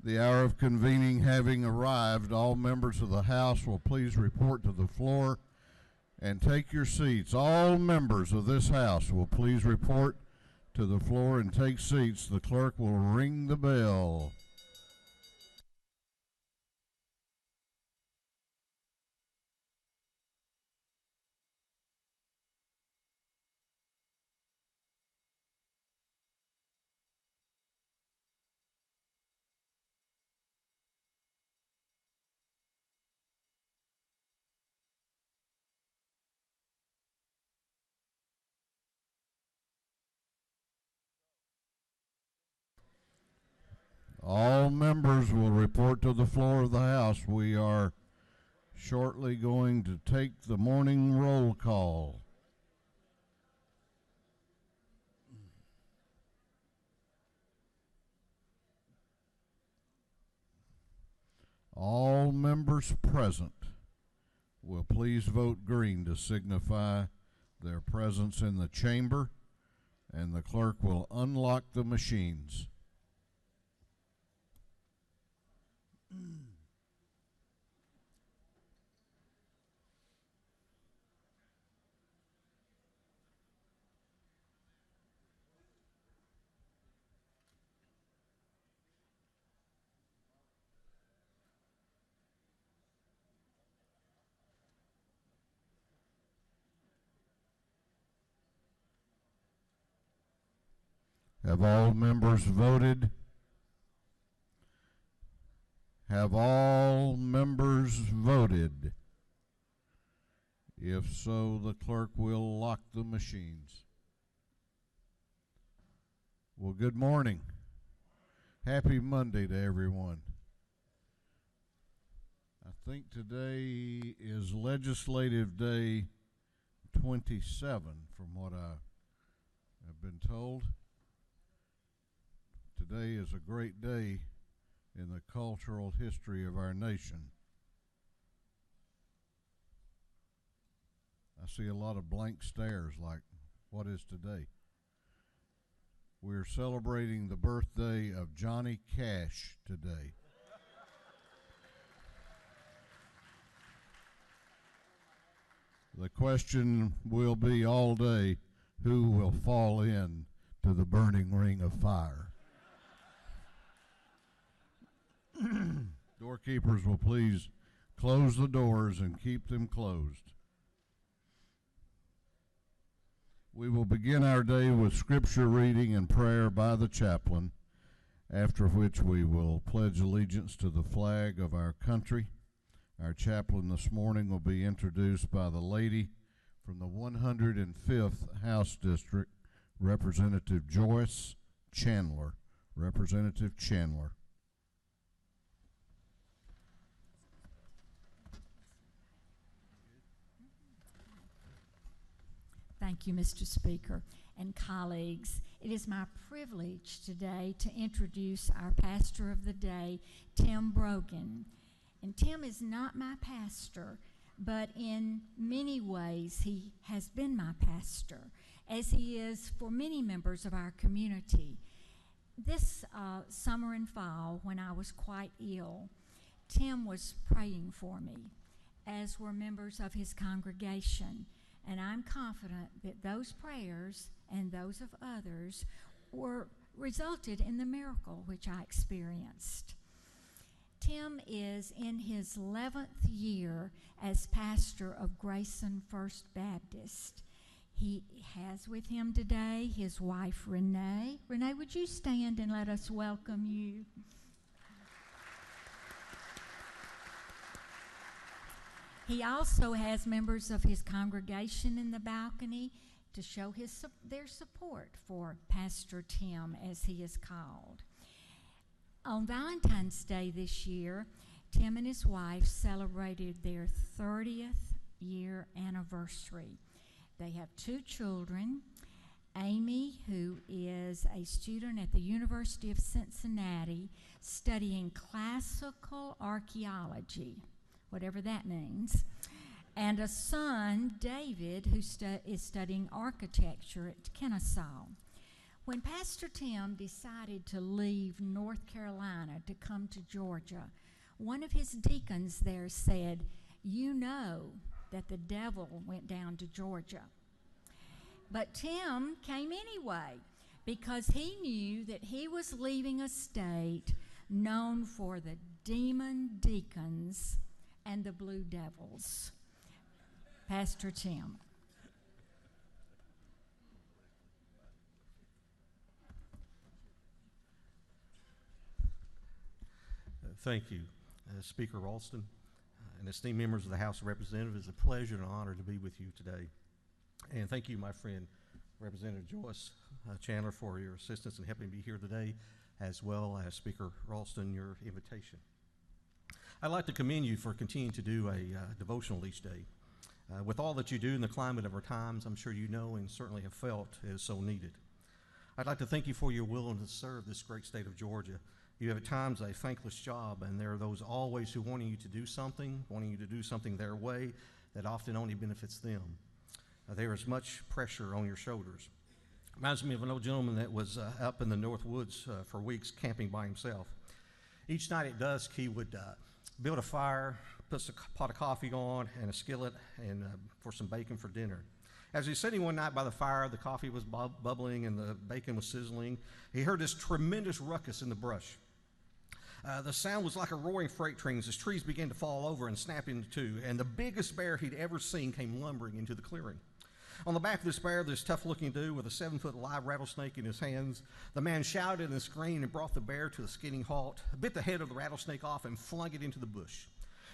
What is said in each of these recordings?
The hour of convening having arrived, all members of the House will please report to the floor and take your seats. All members of this House will please report to the floor and take seats. The clerk will ring the bell. All members will report to the floor of the House. We are shortly going to take the morning roll call. All members present will please vote green to signify their presence in the chamber, and the clerk will unlock the machines. Have all members voted? Have all members voted? If so, the clerk will lock the machines. Well, good morning. Happy Monday to everyone. I think today is Legislative Day 27, from what I have been told. Today is a great day in the cultural history of our nation. I see a lot of blank stares like, what is today? We're celebrating the birthday of Johnny Cash today. The question will be all day, who will fall in to the burning ring of fire? Doorkeepers will please close the doors and keep them closed. We will begin our day with scripture reading and prayer by the chaplain, after which we will pledge allegiance to the flag of our country. Our chaplain this morning will be introduced by the lady from the 105th House District, Representative Joyce Chandler. Representative Chandler. Thank you, Mr. Speaker and colleagues. It is my privilege today to introduce our pastor of the day, Tim Brogan. And Tim is not my pastor, but in many ways he has been my pastor, as he is for many members of our community. This summer and fall, when I was quite ill, Tim was praying for me, as were members of his congregation. And I'm confident that those prayers and those of others resulted in the miracle which I experienced. Tim is in his 11th year as pastor of Grayson First Baptist. He has with him today his wife, Renee. Renee, would you stand and let us welcome you? He also has members of his congregation in the balcony to show their support for Pastor Tim, as he is called. On Valentine's Day this year, Tim and his wife celebrated their 30th year anniversary. They have 2 children, Amy, who is a student at the University of Cincinnati studying classical archaeology, whatever that means, and a son, David, who is studying architecture at Kennesaw. When Pastor Tim decided to leave North Carolina to come to Georgia, one of his deacons there said, "You know that the devil went down to Georgia." But Tim came anyway because he knew that he was leaving a state known for the demon deacons and the blue devils. Pastor Tim. Thank you, Speaker Ralston, and esteemed members of the House of Representatives. It's a pleasure and an honor to be with you today. And thank you, my friend, Representative Joyce Chandler, for your assistance in helping me here today, as well as Speaker Ralston, your invitation. I'd like to commend you for continuing to do a devotional each day. With all that you do in the climate of our times, I'm sure you know and certainly have felt is so needed. I'd like to thank you for your willingness to serve this great state of Georgia. You have at times a thankless job, and there are those always who wanting you to do something their way that often only benefits them. There is much pressure on your shoulders. Reminds me of an old gentleman that was up in the North Woods for weeks camping by himself. Each night at dusk, he would build a fire, put a pot of coffee on and a skillet and for some bacon for dinner. As he was sitting one night by the fire, the coffee was bubbling and the bacon was sizzling. He heard this tremendous ruckus in the brush. The sound was like a roaring freight train as trees began to fall over and snap into two, and the biggest bear he'd ever seen came lumbering into the clearing. On the back of this bear, this tough-looking dude with a 7-foot live rattlesnake in his hands. The man shouted and screamed and brought the bear to a skidding halt, bit the head of the rattlesnake off, and flung it into the bush.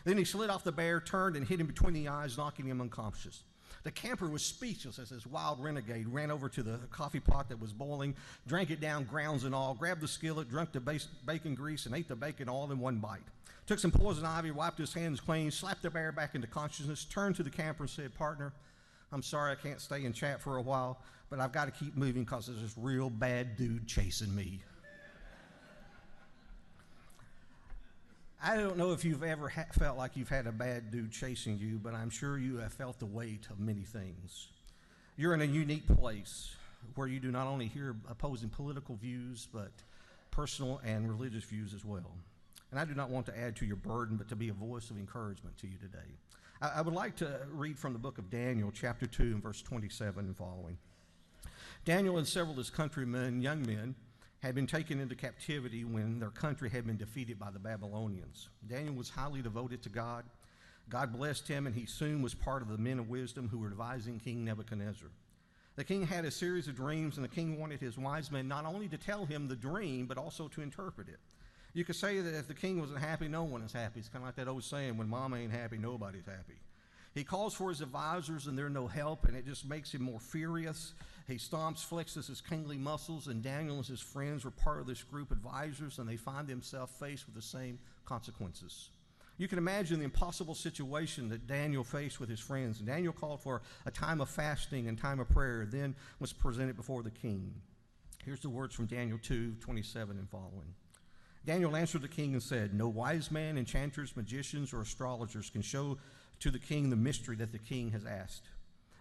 Then he slid off the bear, turned, and hit him between the eyes, knocking him unconscious. The camper was speechless as this wild renegade ran over to the coffee pot that was boiling, drank it down, grounds and all, grabbed the skillet, drank the bacon grease, and ate the bacon all in one bite. Took some poison ivy, wiped his hands clean, slapped the bear back into consciousness, turned to the camper and said, "Partner, I'm sorry I can't stay and chat for a while, but I've got to keep moving because there's this real bad dude chasing me." I don't know if you've ever felt like you've had a bad dude chasing you, but I'm sure you have felt the weight of many things. You're in a unique place where you do not only hear opposing political views, but personal and religious views as well. And I do not want to add to your burden, but to be a voice of encouragement to you today. I would like to read from the book of Daniel, chapter 2, and verse 27 and following. Daniel and several of his countrymen, young men, had been taken into captivity when their country had been defeated by the Babylonians. Daniel was highly devoted to God. God blessed him, and he soon was part of the men of wisdom who were advising King Nebuchadnezzar. The king had a series of dreams, and the king wanted his wise men not only to tell him the dream, but also to interpret it. You could say that if the king wasn't happy, no one is happy. It's kind of like that old saying, when mama ain't happy, nobody's happy. He calls for his advisors, and they're no help, and it just makes him more furious. He stomps, flexes his kingly muscles, and Daniel and his friends were part of this group of advisors, and they find themselves faced with the same consequences. You can imagine the impossible situation that Daniel faced with his friends. And Daniel called for a time of fasting and time of prayer, then was presented before the king. Here's the words from Daniel 2:27 and following. Daniel answered the king and said, "No wise man, enchanters, magicians, or astrologers can show to the king the mystery that the king has asked.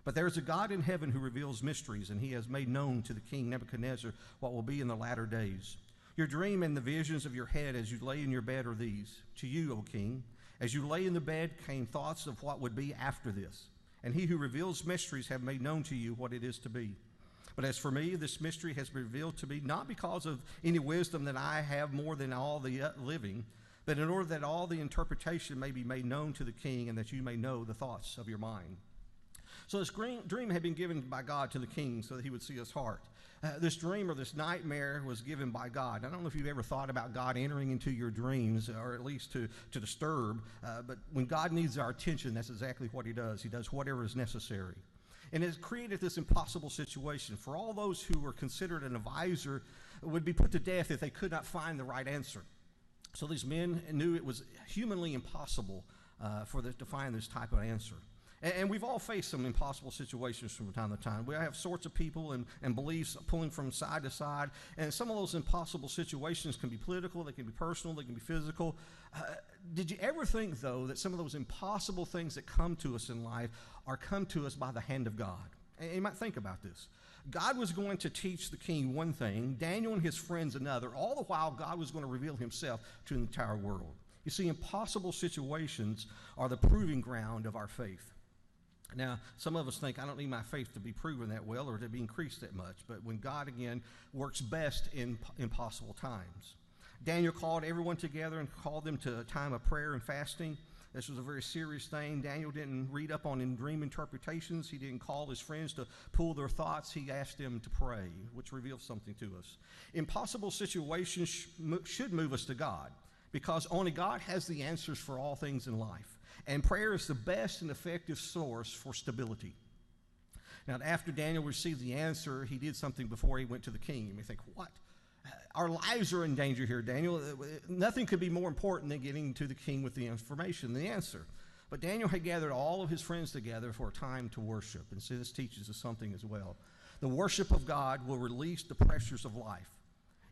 But there is a God in heaven who reveals mysteries, and he has made known to the king Nebuchadnezzar what will be in the latter days. Your dream and the visions of your head as you lay in your bed are these. To you, O king, as you lay in the bed came thoughts of what would be after this. And he who reveals mysteries have made known to you what it is to be. But as for me, this mystery has been revealed to me not because of any wisdom that I have more than all the living, but in order that all the interpretation may be made known to the king and that you may know the thoughts of your mind." So this dream had been given by God to the king so that he would see his heart. This dream or this nightmare was given by God. I don't know if you've ever thought about God entering into your dreams, or at least to disturb, but when God needs our attention, that's exactly what he does. He does whatever is necessary. And it created this impossible situation for all those who were considered an advisor would be put to death if they could not find the right answer. So these men knew it was humanly impossible for them to find this type of answer. And we've all faced some impossible situations from time to time. We have sorts of people and beliefs pulling from side to side, and some of those impossible situations can be political, they can be personal, they can be physical. Did you ever think, though, that some of those impossible things that come to us in life are come to us by the hand of God? And you might think about this. God was going to teach the king one thing, Daniel and his friends another. All the while, God was going to reveal himself to the entire world. You see, impossible situations are the proving ground of our faith. Now, some of us think, I don't need my faith to be proven that well or to be increased that much. But when God, again, works best in impossible times. Daniel called everyone together and called them to a time of prayer and fasting. This was a very serious thing. Daniel didn't read up on dream interpretations. He didn't call his friends to pull their thoughts. He asked them to pray, which reveals something to us. Impossible situations should move us to God, because only God has the answers for all things in life. And prayer is the best and effective source for stability. Now, after Daniel received the answer, he did something before he went to the king. You may think, what? Our lives are in danger here, Daniel. Nothing could be more important than getting to the king with the information, the answer. But Daniel had gathered all of his friends together for a time to worship. And so this teaches us something as well. The worship of God will release the pressures of life.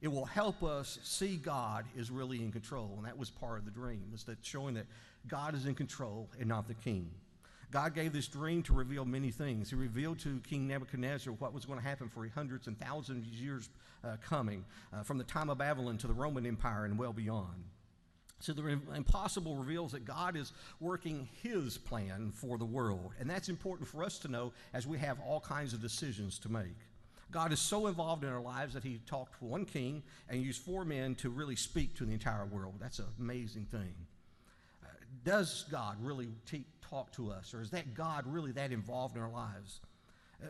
It will help us see God is really in control. And that was part of the dream, is that showing that God is in control and not the king. God gave this dream to reveal many things. He revealed to King Nebuchadnezzar what was going to happen for hundreds and thousands of years coming, from the time of Babylon to the Roman Empire and well beyond. So the impossible reveals that God is working his plan for the world. And that's important for us to know as we have all kinds of decisions to make. God is so involved in our lives that he talked to one king and used 4 men to really speak to the entire world. That's an amazing thing. Does God really talk to us, or is that God really that involved in our lives?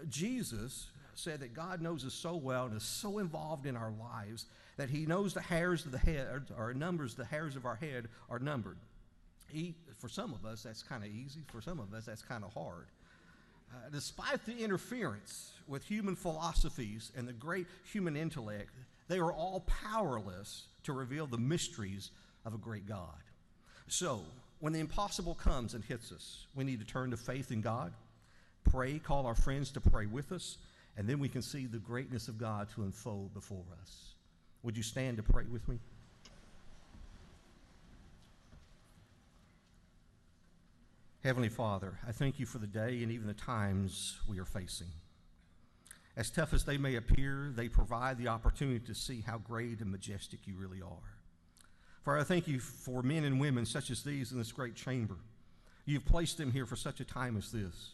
Jesus said that God knows us so well and is so involved in our lives that he knows the hairs of the head, or numbers the hairs of our head are numbered. For some of us, that's kind of easy. For some of us, that's kind of hard. Despite the interference with human philosophies and the great human intellect, they are all powerless to reveal the mysteries of a great God. So, when the impossible comes and hits us, we need to turn to faith in God, pray, call our friends to pray with us, and then we can see the greatness of God to unfold before us. Would you stand to pray with me? Heavenly Father, I thank you for the day and even the times we are facing. As tough as they may appear, they provide the opportunity to see how great and majestic you really are. Father, I thank you for men and women such as these in this great chamber. You've placed them here for such a time as this.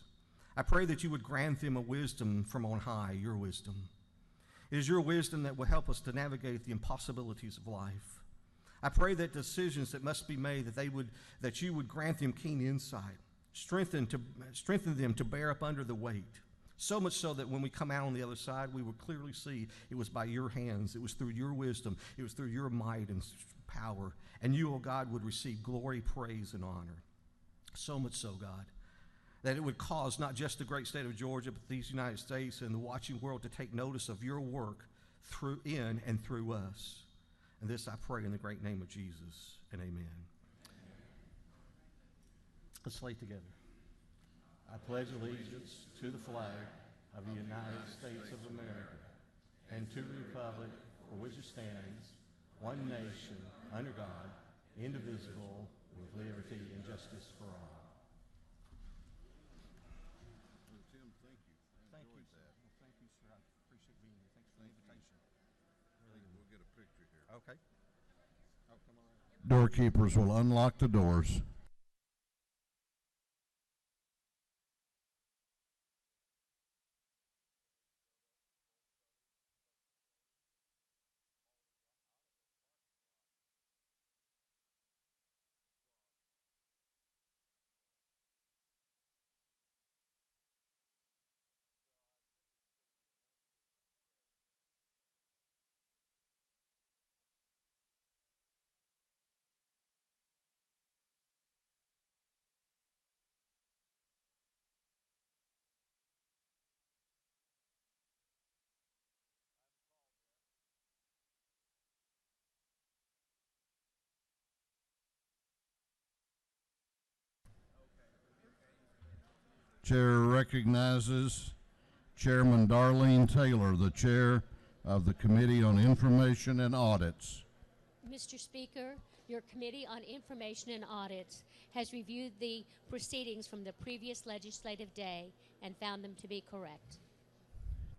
I pray that you would grant them a wisdom from on high, your wisdom. It is your wisdom that will help us to navigate the impossibilities of life. I pray that decisions that must be made, that you would grant them keen insight, strengthen them to bear up under the weight, so much so that when we come out on the other side, we would clearly see it was by your hands, it was through your wisdom, it was through your might and power, and you, oh God, would receive glory, praise, and honor. So much so, God, that it would cause not just the great state of Georgia, but these United States and the watching world to take notice of your work in and through us. And this I pray in the great name of Jesus, and amen. Let's lay together. I pledge allegiance to the flag of the United States of America and to the republic for which it stands, one nation, under God, indivisible, with liberty and justice for all. Tim, thank you. Thank you, sir. Well, thank you, sir. I appreciate being here. Thanks for the invitation. We'll get a picture here. Okay. Oh, come on. Doorkeepers will unlock the doors. Chair recognizes Chairman Darlene Taylor, the chair of the Committee on Information and Audits. Mr. Speaker, your Committee on Information and Audits has reviewed the proceedings from the previous legislative day and found them to be correct.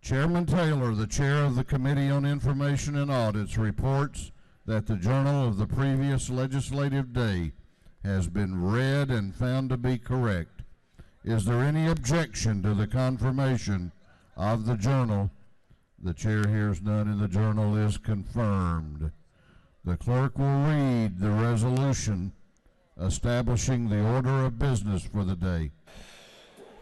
Chairman Taylor, the chair of the Committee on Information and Audits, reports that the journal of the previous legislative day has been read and found to be correct. Is there any objection to the confirmation of the journal? The chair hears none, and the journal is confirmed. The clerk will read the resolution establishing the order of business for the day.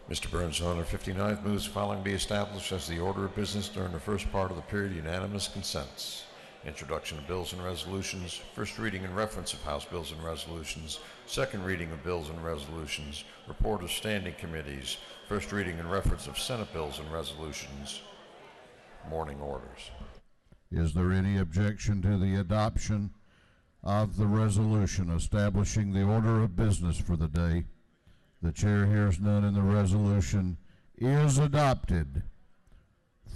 Mr. Burns, on our 59th, moves the following be established as the order of business during the first part of the period. Unanimous consents. Introduction of bills and resolutions, first reading and reference of House bills and resolutions, second reading of bills and resolutions, report of standing committees, first reading and reference of Senate bills and resolutions, morning orders. Is there any objection to the adoption of the resolution establishing the order of business for the day? The chair hears none, and the resolution is adopted.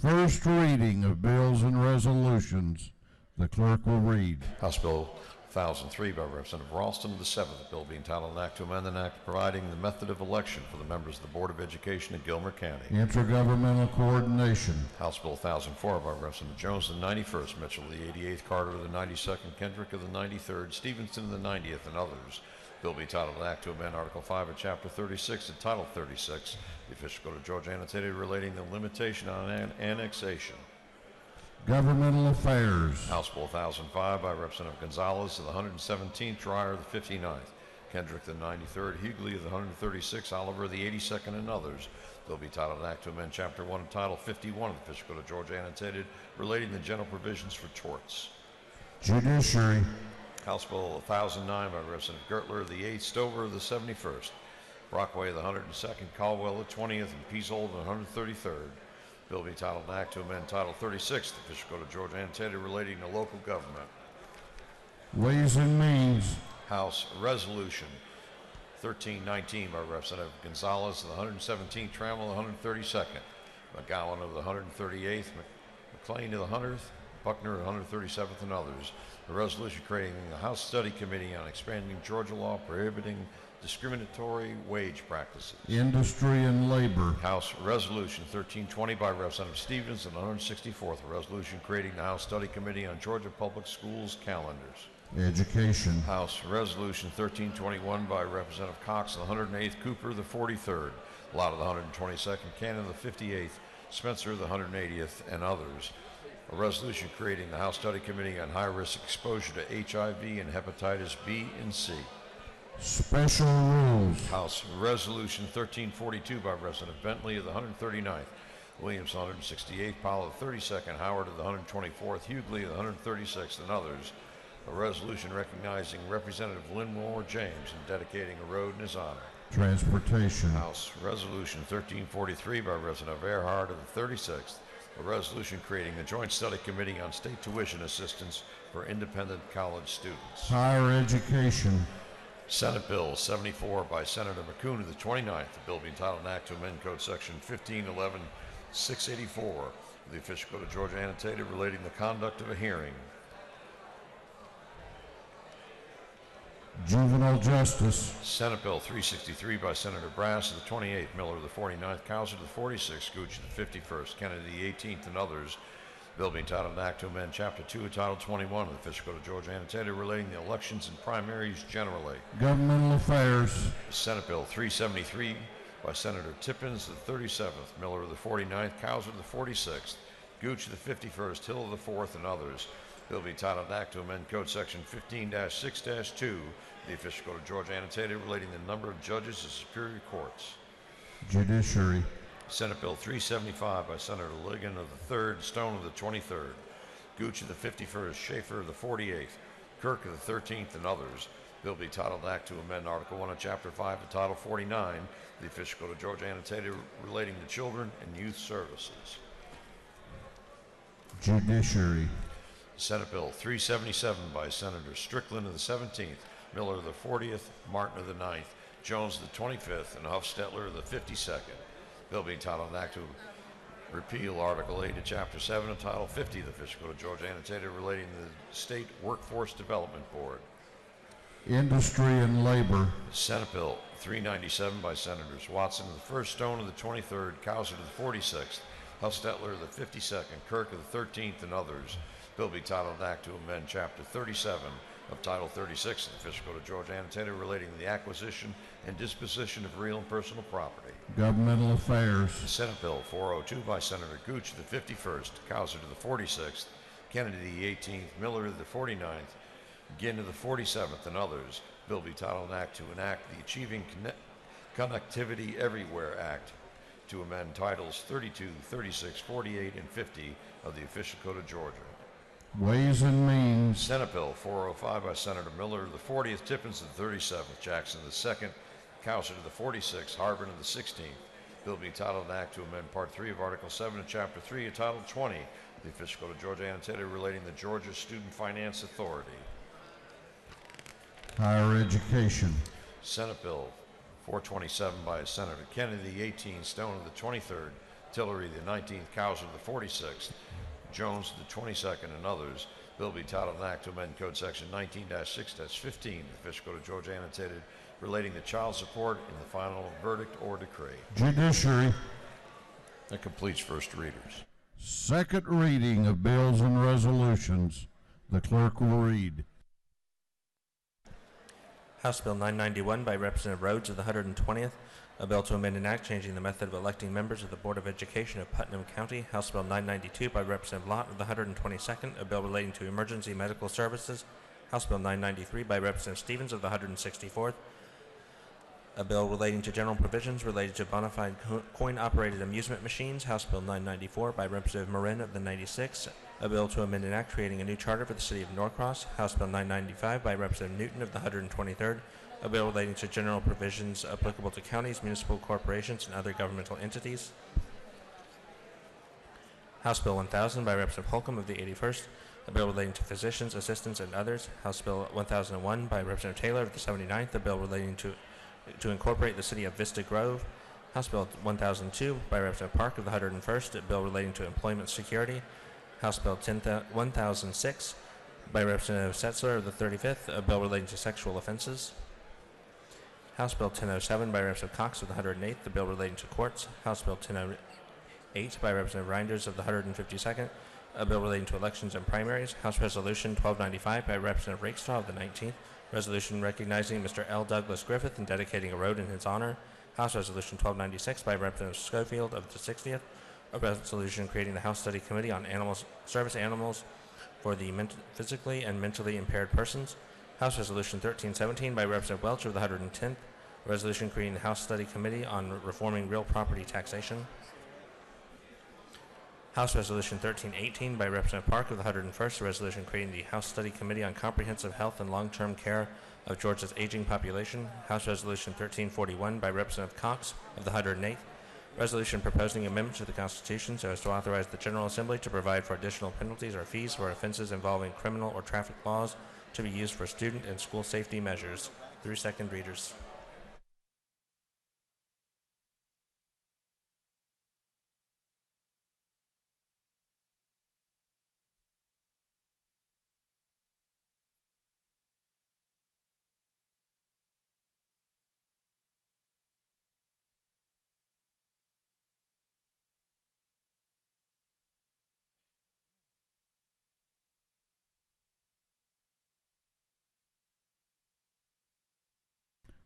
First reading of bills and resolutions. The clerk will read. House Bill 1003 by Representative Ralston, the 7th. A bill being entitled an act to amend an act providing the method of election for the members of the Board of Education in Gilmer County. Intergovernmental coordination. House Bill 1004 by Representative Jones, the 91st, Mitchell, the 88th, Carter, the 92nd, Kendrick of the 93rd, Stevenson, the 90th, and others. Bill be entitled an act to amend Article 5 of Chapter 36 and Title 36, the official code of Georgia annotated relating the limitation on annexation. Governmental affairs. House Bill 1005 by Representative Gonzalez of the 117th, Dreyer of the 59th, Kendrick the 93rd, Hughley of the 136th, Oliver of the 82nd, and others. Bill be entitled an act to amend Chapter 1 of Title 51 of the official code of Georgia annotated relating the general provisions for torts. Judiciary. House Bill 1009 by Representative Gertler of the 8th, Stover of the 71st, Brockway of the 102nd, Caldwell of the 20th, and Peasold of the 133rd. Bill be entitled an act to amend Title 36 of the official code of Georgia annotated relating to local government. Ways and Means. House Resolution 1319 by Representative Gonzalez of the 117th, Trammell of the 132nd, McGowan of the 138th, McLean of the 100th, Buckner of the 137th, and others. A resolution creating the House Study Committee on expanding Georgia law prohibiting discriminatory wage practices. Industry and Labor. House Resolution 1320 by Representative Stevens and 164th. A resolution creating the House Study Committee on Georgia Public Schools calendars. Education. House Resolution 1321 by Representative Cox of the 108th, Cooper of the 43rd, Lott of the 122nd, Cannon of the 58th, Spencer of the 180th, and others. A resolution creating the House Study Committee on high-risk exposure to HIV and hepatitis B and C. Special rules. House Resolution 1342 by Representative Bentley of the 139th, Williams of the 168th, Powell of the 32nd, Howard of the 124th, Hughley of the 136th, and others. A resolution recognizing Representative Lynn James and dedicating a road in his honor. Transportation. House Resolution 1343 by Representative Earhart of the 36th. A resolution creating the Joint Study Committee on State Tuition Assistance for Independent College Students. Higher Education. Senate Bill 74 by Senator McCoon of the 29th. The bill being entitled an act to amend Code Section 1511-684 of the official code of Georgia annotated relating the conduct of a hearing. Juvenile Justice. Senate Bill 363 by Senator Brass of the 28th, Miller of the 49th, Cowser of the 46th, Gooch of the 51st, Kennedy the 18th, and others. Bill being entitled an act to amend Chapter 2 of Title 21 of the official code of Georgia annotated relating the elections and primaries generally. Governmental Affairs. Senate Bill 373 by Senator Tippins of the 37th, Miller of the 49th, Cowser of the 46th, Gooch of the 51st, Hill of the 4th, and others. Bill be entitled an act to amend Code Section 15-6-2, the official code of Georgia annotated relating the number of judges of superior courts. Judiciary. Senate Bill 375 by Senator Ligon of the 3rd, Stone of the 23rd, Gooch of the 51st, Schaefer of the 48th, Kirk of the 13th, and others. Bill be entitled an act to amend Article 1 of Chapter 5 of Title 49, the official code of Georgia annotated relating to children and youth services. Judiciary. Senate Bill 377 by Senator Strickland of the 17th, Miller of the 40th, Martin of the 9th, Jones of the 25th, and Huffstetler of the 52nd. Bill being entitled an act to repeal Article 8 of Chapter 7 of Title 50 of the official code of Georgia annotated relating to the State Workforce Development Board. Industry and Labor. Senate Bill 397 by Senators Watson of the 1st, Stone of the 23rd, Cowser of the 46th, Hustetler of the 52nd, Kirk of the 13th, and others. Bill be titled an act to amend Chapter 37 of Title 36 of the Official Code of Georgia annotated relating to the acquisition and disposition of real and personal property. Governmental Affairs. Senate Bill 402 by Senator Gooch of the 51st, Cowser to the 46th, Kennedy the 18th, Miller to the 49th, Ginn to the 47th, and others. Bill be titled an act to enact the Achieving Connectivity Everywhere Act to amend Titles 32, 36, 48, and 50 of the Official Code of Georgia. Ways and Means. Senate Bill 405 by Senator Miller to the 40th, Tippins to the 37th, Jackson to the 2nd, Cowser to the 46th, Harbin to the 16th. Bill be titled an act to amend Part 3 of Article 7 of Chapter 3 of Title 20 of the Official Code of Georgia annotated relating to Georgia Student Finance Authority. Higher Education. Senate Bill 427 by Senator Kennedy, the 18th, Stone of the 23rd, Tillery the 19th, Cowser the 46th, Jones the 22nd, and others. Bill be titled an act to amend Code Section 19-6-15 of the Official Code of Georgia annotated relating to child support in the final verdict or decree. Judiciary. That completes first readers. Second reading of bills and resolutions. The clerk will read. House Bill 991 by Representative Rhodes of the 120th, a bill to amend an act changing the method of electing members of the Board of Education of Putnam County. House Bill 992 by Representative Lott of the 122nd, a bill relating to emergency medical services. House Bill 993 by Representative Stevens of the 164th, a bill relating to general provisions related to bona fide coin-operated amusement machines. House Bill 994 by Representative Marin of the 96th, a bill to amend an act creating a new charter for the city of Norcross. House Bill 995 by Representative Newton of the 123rd, a bill relating to general provisions applicable to counties, municipal corporations, and other governmental entities. House Bill 1000 by Representative Holcomb of the 81st, a bill relating to physicians, assistants, and others. House Bill 1001 by Representative Taylor of the 79th, a bill relating to incorporate the city of Vista Grove. House Bill 1002 by Representative Park of the 101st, a bill relating to employment security. House Bill 1006 by Representative Setzler of the 35th, a bill relating to sexual offenses. House Bill 1007 by Representative Cox of the 108th, a bill relating to courts. House Bill 1008 by Representative Reinders of the 152nd, a bill relating to elections and primaries. House Resolution 1295 by Representative Rakestraw of the 19th, resolution recognizing Mr. L. Douglas Griffith and dedicating a road in his honor. House Resolution 1296 by Representative Schofield of the 60th, a resolution creating the House Study Committee on Service Animals for the physically and mentally impaired persons. House Resolution 1317 by Representative Welch of the 110th, a resolution creating the House Study Committee on reforming real property taxation. House Resolution 1318 by Representative Park of the 101st, a resolution creating the House Study Committee on Comprehensive Health and Long-Term Care of Georgia's Aging Population. House Resolution 1341 by Representative Cox of the 108th, resolution proposing amendments to the Constitution so as to authorize the General Assembly to provide for additional penalties or fees for offenses involving criminal or traffic laws to be used for student and school safety measures. Through second readers.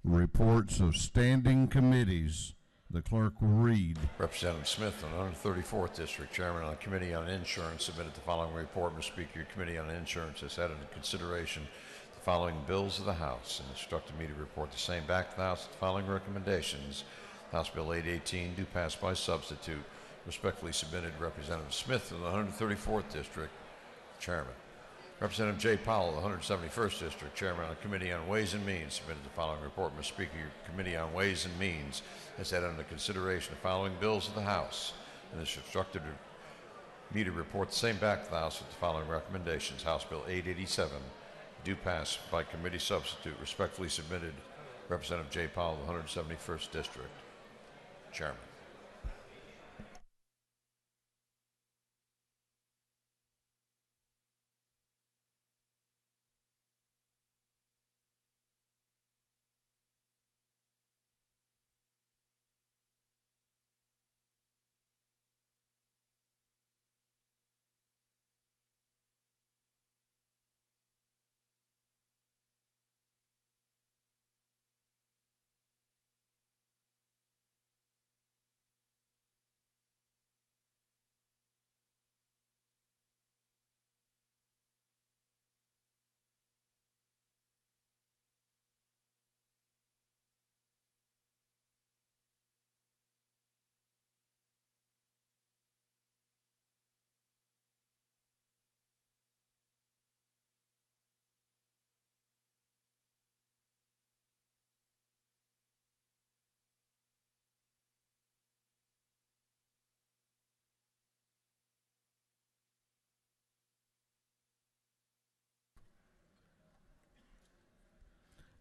Reports of standing committees. The clerk will read. Representative Smith, on the 134th District, Chairman on the Committee on Insurance, submitted the following report. Mr. Speaker, your Committee on Insurance has had into consideration the following bills of the House and instructed me to report the same back to the House with the following recommendations. House Bill 818, due pass by substitute, respectfully submitted Representative Smith of the 134th District, Chairman. Representative J. Powell, the 171st District, Chairman on the Committee on Ways and Means, submitted the following report. Mr. Speaker, your Committee on Ways and Means has had under consideration the following bills of the House and has instructed me to report the same back to the House with the following recommendations. House Bill 887, due pass by committee substitute, respectfully submitted Representative J. Powell, the 171st District, Chairman.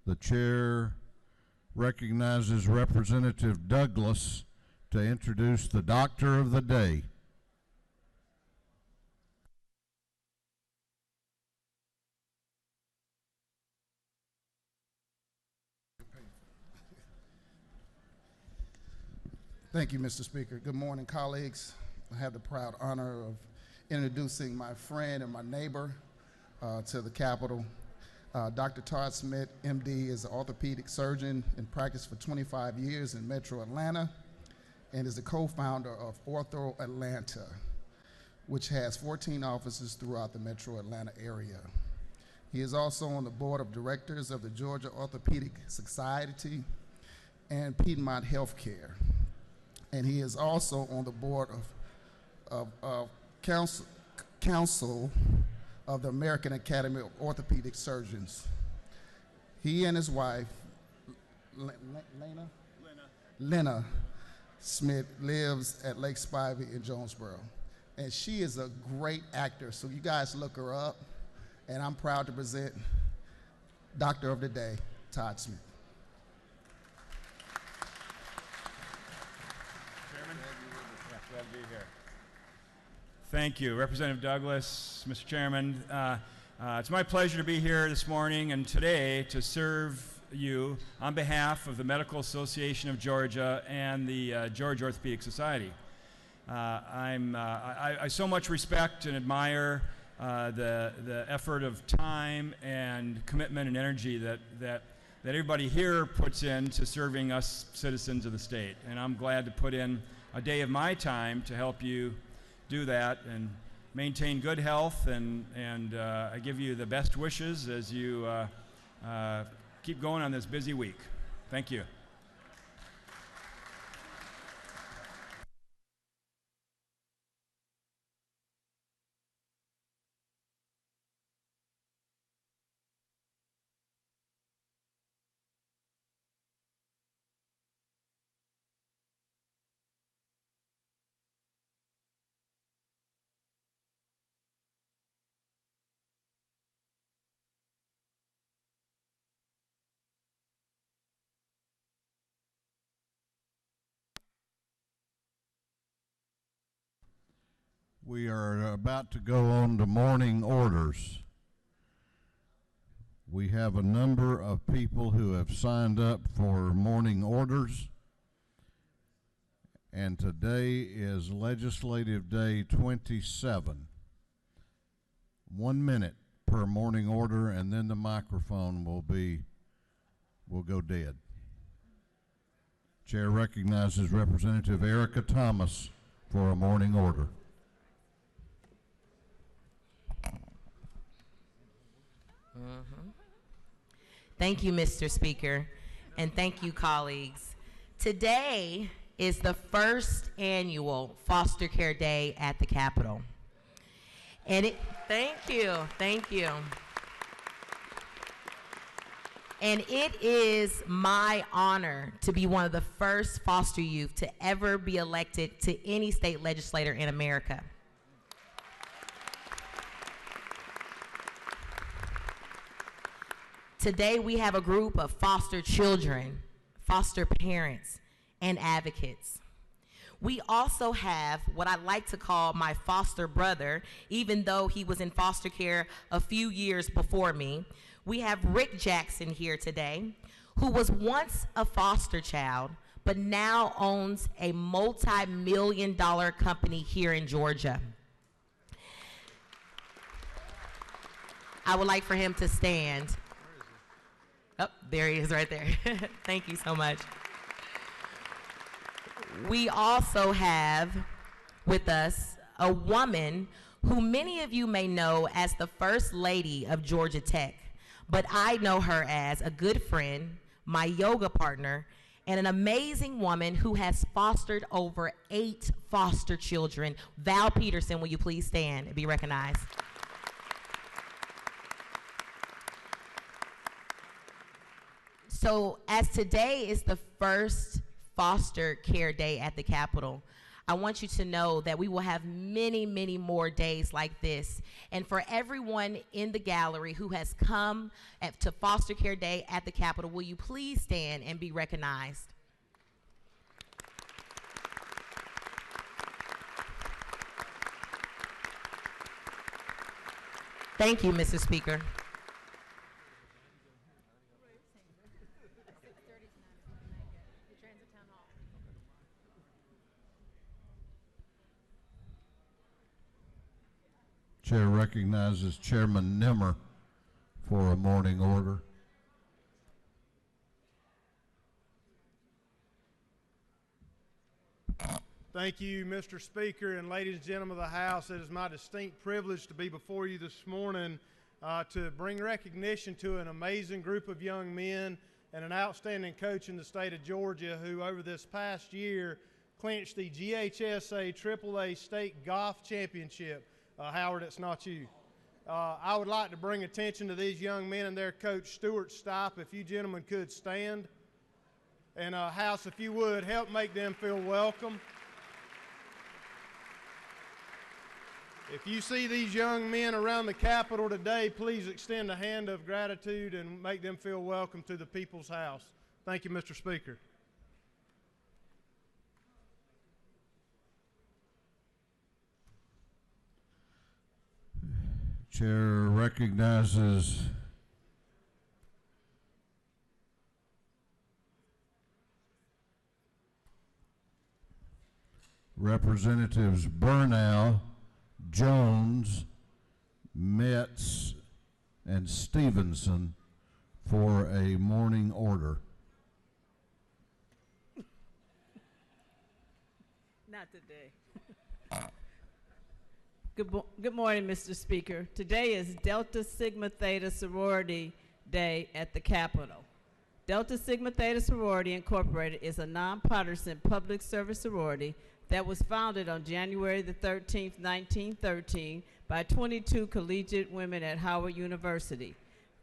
The chair recognizes Representative Douglas to introduce the Doctor of the Day. Thank you, Mr. Speaker. Good morning, colleagues. I have the proud honor of introducing my friend and my neighbor to the Capitol. Dr. Todd Smith, MD, is an orthopedic surgeon in practice for 25 years in Metro Atlanta and is the co-founder of Ortho Atlanta, which has 14 offices throughout the Metro Atlanta area. He is also on the board of directors of the Georgia Orthopedic Society and Piedmont Healthcare. And he is also on the board of council of the American Academy of Orthopedic Surgeons. He and his wife, Lena Smith, lives at Lake Spivey in Jonesboro. And she is a great actor, so you guys look her up. And I'm proud to present Doctor of the Day, Todd Smith. Glad to be here. Thank you, Representative Douglas, Mr. Chairman. It's my pleasure to be here this morning and today to serve you on behalf of the Medical Association of Georgia and the Georgia Orthopedic Society. I so much respect and admire the effort of time and commitment and energy that everybody here puts into serving us citizens of the state. And I'm glad to put in a day of my time to help you do that and maintain good health, and I give you the best wishes as you keep going on this busy week. Thank you. We are about to go on to morning orders. We have a number of people who have signed up for morning orders, and today is Legislative Day 27. 1 minute per morning order, and then the microphone will go dead. Chair recognizes Representative Erica Thomas for a morning order. Thank you, Mr. Speaker, and thank you, colleagues. Today is the first annual Foster Care Day at the Capitol. And thank you. And it is my honor to be one of the first foster youth to ever be elected to any state legislator in America. Today we have a group of foster children, foster parents, and advocates. We also have what I like to call my foster brother, even though he was in foster care a few years before me. We have Rick Jackson here today, who was once a foster child, but now owns a multi-million-dollar company here in Georgia. I would like for him to stand. Oh, there he is right there. Thank you so much. We also have with us a woman who many of you may know as the First Lady of Georgia Tech, but I know her as a good friend, my yoga partner, and an amazing woman who has fostered over 8 foster children. Val Peterson, will you please stand and be recognized? So as today is the first Foster Care Day at the Capitol, I want you to know that we will have many, many more days like this. And for everyone in the gallery who has come to Foster Care Day at the Capitol, will you please stand and be recognized? Thank you, Mr. Speaker. Chair recognizes Chairman Nimmer for a morning order. Thank you, Mr. Speaker, and ladies and gentlemen of the House. It is my distinct privilege to be before you this morning to bring recognition to an amazing group of young men and an outstanding coach in the state of Georgia who over this past year clinched the GHSA AAA State Golf Championship. Howard, it's not you. I would like to bring attention to these young men and their coach, Stuart Stipe. If you gentlemen could stand. And House, if you would, help make them feel welcome. If you see these young men around the Capitol today, please extend a hand of gratitude and make them feel welcome to the People's House. Thank you, Mr. Speaker. Chair recognizes Representatives Burnell, Jones, Metz, and Stevenson for a morning order. Not today. Good morning, Mr. Speaker. Today is Delta Sigma Theta Sorority Day at the Capitol. Delta Sigma Theta Sorority Incorporated is a nonpartisan public service sorority that was founded on January the 13th, 1913 by 22 collegiate women at Howard University.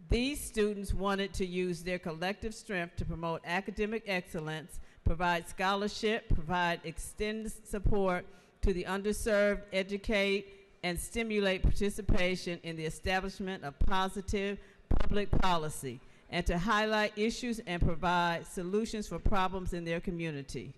These students wanted to use their collective strength to promote academic excellence, provide scholarship, provide extended support to the underserved, educate, and stimulate participation in the establishment of positive public policy, and to highlight issues and provide solutions for problems in their communities.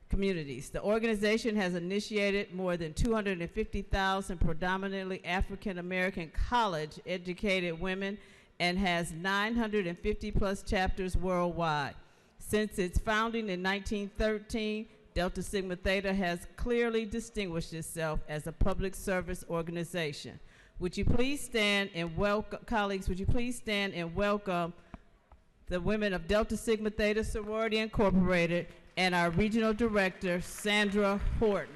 The organization has initiated more than 250,000 predominantly African American college-educated women and has 950 plus chapters worldwide. Since its founding in 1913, Delta Sigma Theta has clearly distinguished itself as a public service organization. Would you please stand and welcome, colleagues, would you please stand and welcome the women of Delta Sigma Theta Sorority Incorporated and our regional director, Sandra Horton.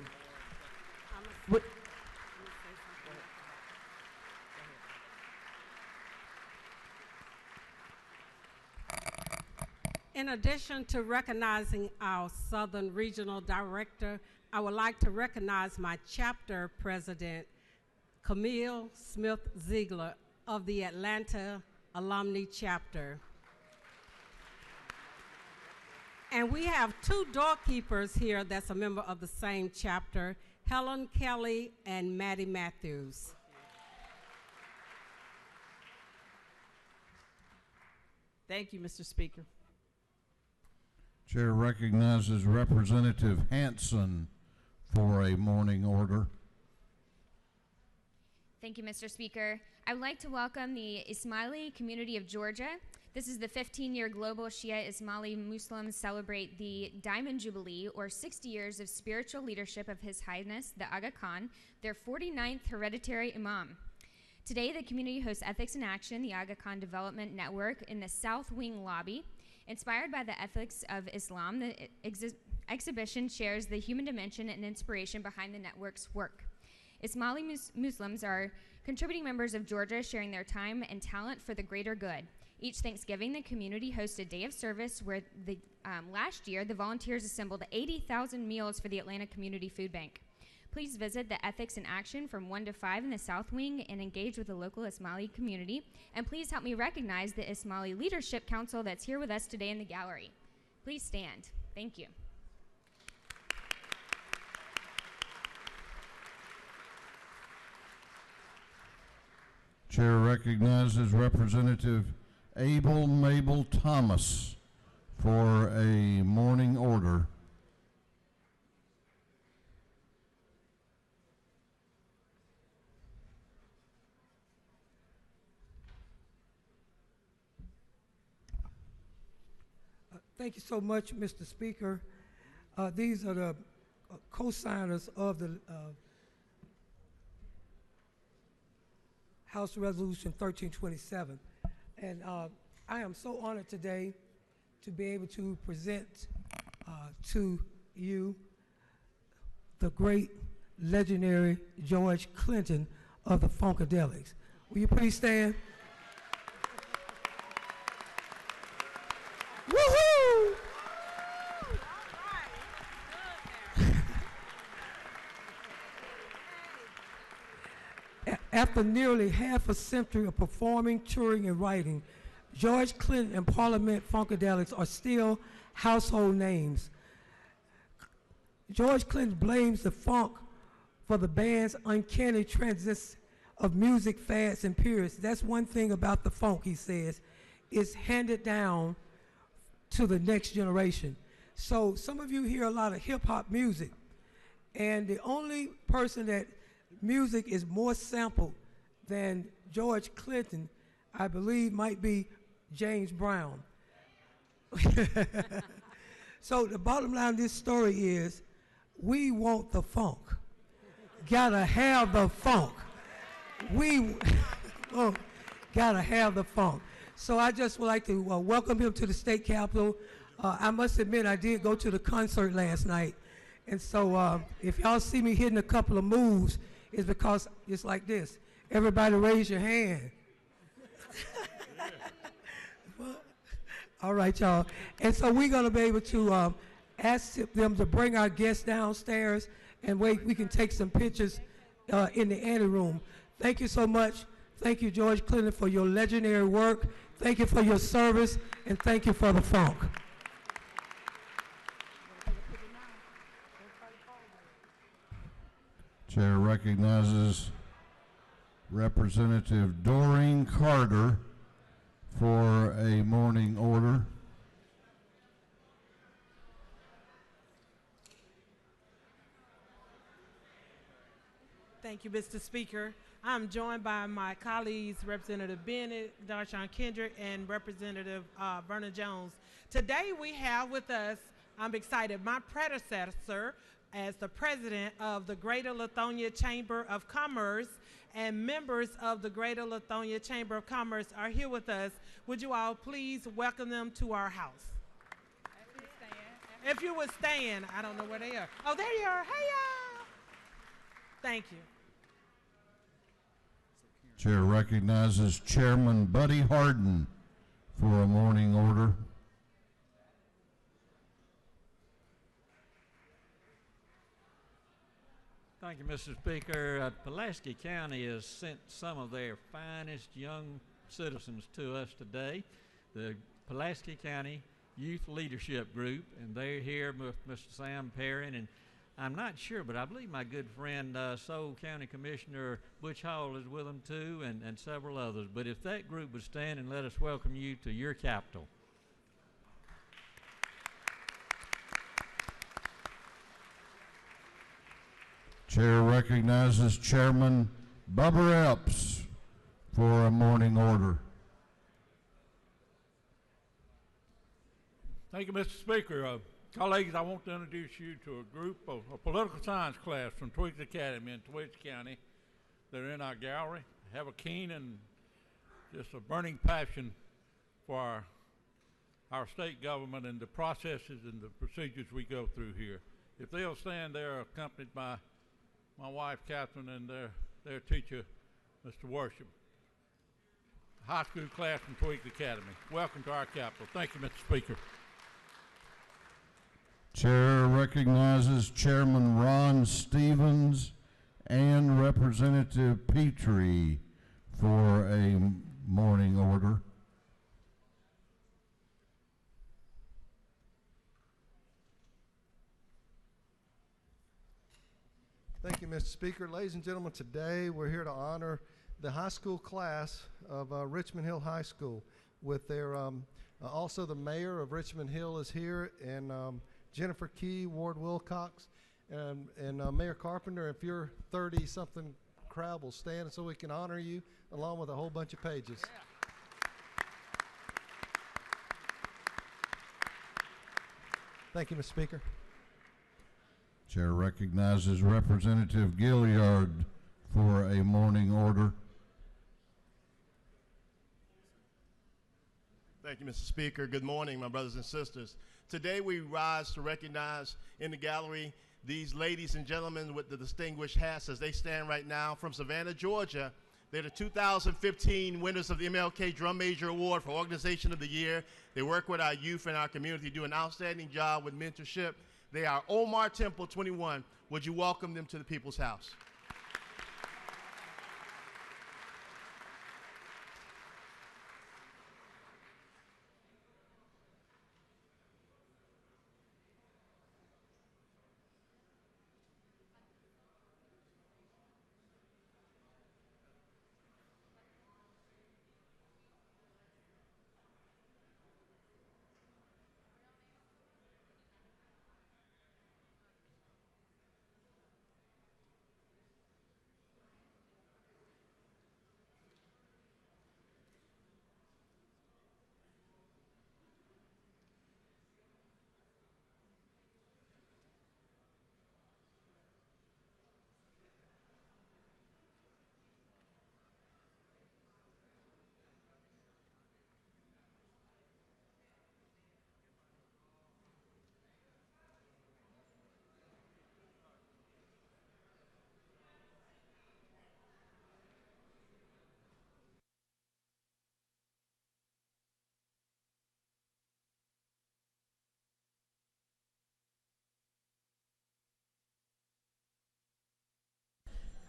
In addition to recognizing our Southern Regional Director, I would like to recognize my chapter president, Camille Smith Ziegler of the Atlanta Alumni Chapter. And we have two doorkeepers here that's a member of the same chapter, Helen Kelly and Maddie Matthews. Thank you, Mr. Speaker. Chair recognizes Representative Hanson for a morning order. Thank you, Mr. Speaker. I would like to welcome the Ismaili community of Georgia. This is the 15-year Global Shia Ismaili Muslims celebrate the Diamond Jubilee, or 60 years of spiritual leadership of His Highness, the Aga Khan, their 49th hereditary Imam. Today, the community hosts Ethics in Action, the Aga Khan Development Network, in the South Wing lobby. Inspired by the ethics of Islam, the exhibition shares the human dimension and inspiration behind the network's work. Ismaili Muslims are contributing members of Georgia, sharing their time and talent for the greater good. Each Thanksgiving, the community hosts a day of service where last year the volunteers assembled 80,000 meals for the Atlanta Community Food Bank. Please visit the Ethics in Action from 1 to 5 in the South Wing and engage with the local Ismaili community. And please help me recognize the Ismaili Leadership Council that's here with us today in the gallery. Please stand. Thank you. Chair recognizes Representative Abel Mabel Thomas for a morning order. Thank you so much, Mr. Speaker. These are the co-signers of the House Resolution 1327. And I am so honored today to be able to present to you the great legendary George Clinton of the Funkadelics. Will you please stand? Woohoo! After nearly half a century of performing, touring, and writing, George Clinton and Parliament Funkadelics are still household names. George Clinton blames the funk for the band's uncanny transition of music fads and periods. That's one thing about the funk, he says. It's handed down to the next generation. So some of you hear a lot of hip-hop music, and the only person that music is more sampled than George Clinton, I believe, might be James Brown. So the bottom line of this story is, we want the funk. Gotta have the funk. We gotta have the funk. So I just would like to welcome him to the state capitol. I must admit, I did go to the concert last night. And so if y'all see me hitting a couple of moves, it's because it's like this. Everybody raise your hand. All right, y'all. And so we're going to be able to ask them to bring our guests downstairs, and we can take some pictures in the anteroom. Thank you so much. Thank you, George Clinton, for your legendary work. Thank you for your service, and thank you for the funk. Chair recognizes Representative Doreen Carter for a morning order. Thank you, Mr. Speaker. I'm joined by my colleagues, Representative Bennett, Darshawn Kendrick, and Representative Vernon Jones. Today we have with us, I'm excited, my predecessor as the president of the Greater Lithonia Chamber of Commerce, and members of the Greater Lithonia Chamber of Commerce are here with us. Would you all please welcome them to our house? If you would stand, I don't know where they are. Oh, there you are. Hey, y'all. Thank you. Chair recognizes Chairman Buddy Harden for a morning order. Thank you, Mr. Speaker. Pulaski County has sent some of their finest young citizens to us today, the Pulaski County Youth Leadership Group, and they're here with Mr. Sam Perrin, and I'm not sure, but I believe my good friend Soule County Commissioner Butch Hall is with them too, and several others. But if that group would stand and let us welcome you to your capital. Chair recognizes Chairman Bubba Epps for a morning order. Thank you, Mr. Speaker. Colleagues, I want to introduce you to a group of a political science class from Twiggs Academy in Twiggs County. They're in our gallery, have a keen and just a burning passion for our state government and the processes and the procedures we go through here. If they'll stand, they're accompanied by my wife, Catherine, and their teacher, Mr. Worship. High school class from Twiggs Academy. Welcome to our capital. Thank you, Mr. Speaker. Chair recognizes Chairman Ron Stevens and Representative Petrie for a morning order. Thank you, Mr. Speaker. Ladies and gentlemen, today we're here to honor the high school class of Richmond Hill High School with their, also the mayor of Richmond Hill is here, and Jennifer Key, Ward Wilcox, and Mayor Carpenter. If your 30-something crowd will stand so we can honor you along with a whole bunch of pages. Thank you, Mr. Speaker. Chair recognizes Representative Gilliard for a morning order. Thank you, Mr. Speaker. Good morning, my brothers and sisters. Today we rise to recognize in the gallery these ladies and gentlemen with the distinguished hats as they stand right now from Savannah, Georgia. They're the 2015 winners of the MLK Drum Major Award for Organization of the Year. They work with our youth and our community, do an outstanding job with mentorship. They are Omar Temple, 21. Would you welcome them to the People's House?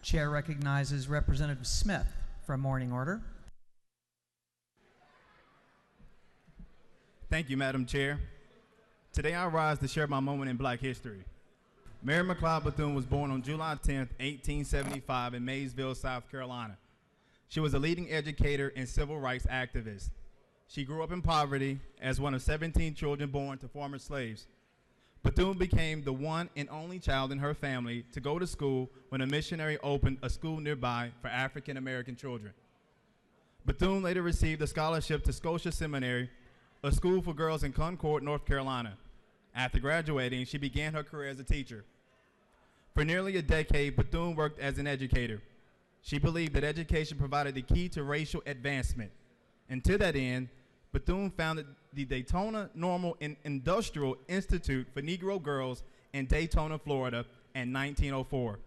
Chair recognizes Representative Smith for a morning order. Thank you, Madam Chair. Today I rise to share my moment in Black history. Mary McLeod Bethune was born on July 10, 1875 in Maysville, South Carolina. She was a leading educator and civil rights activist. She grew up in poverty as one of 17 children born to former slaves. Bethune became the one and only child in her family to go to school when a missionary opened a school nearby for African American children. Bethune later received a scholarship to Scotia Seminary, a school for girls in Concord, North Carolina. After graduating, she began her career as a teacher. For nearly a decade, Bethune worked as an educator. She believed that education provided the key to racial advancement. And to that end, Bethune founded the Daytona Normal and Industrial Institute for Negro Girls in Daytona, Florida in 1904.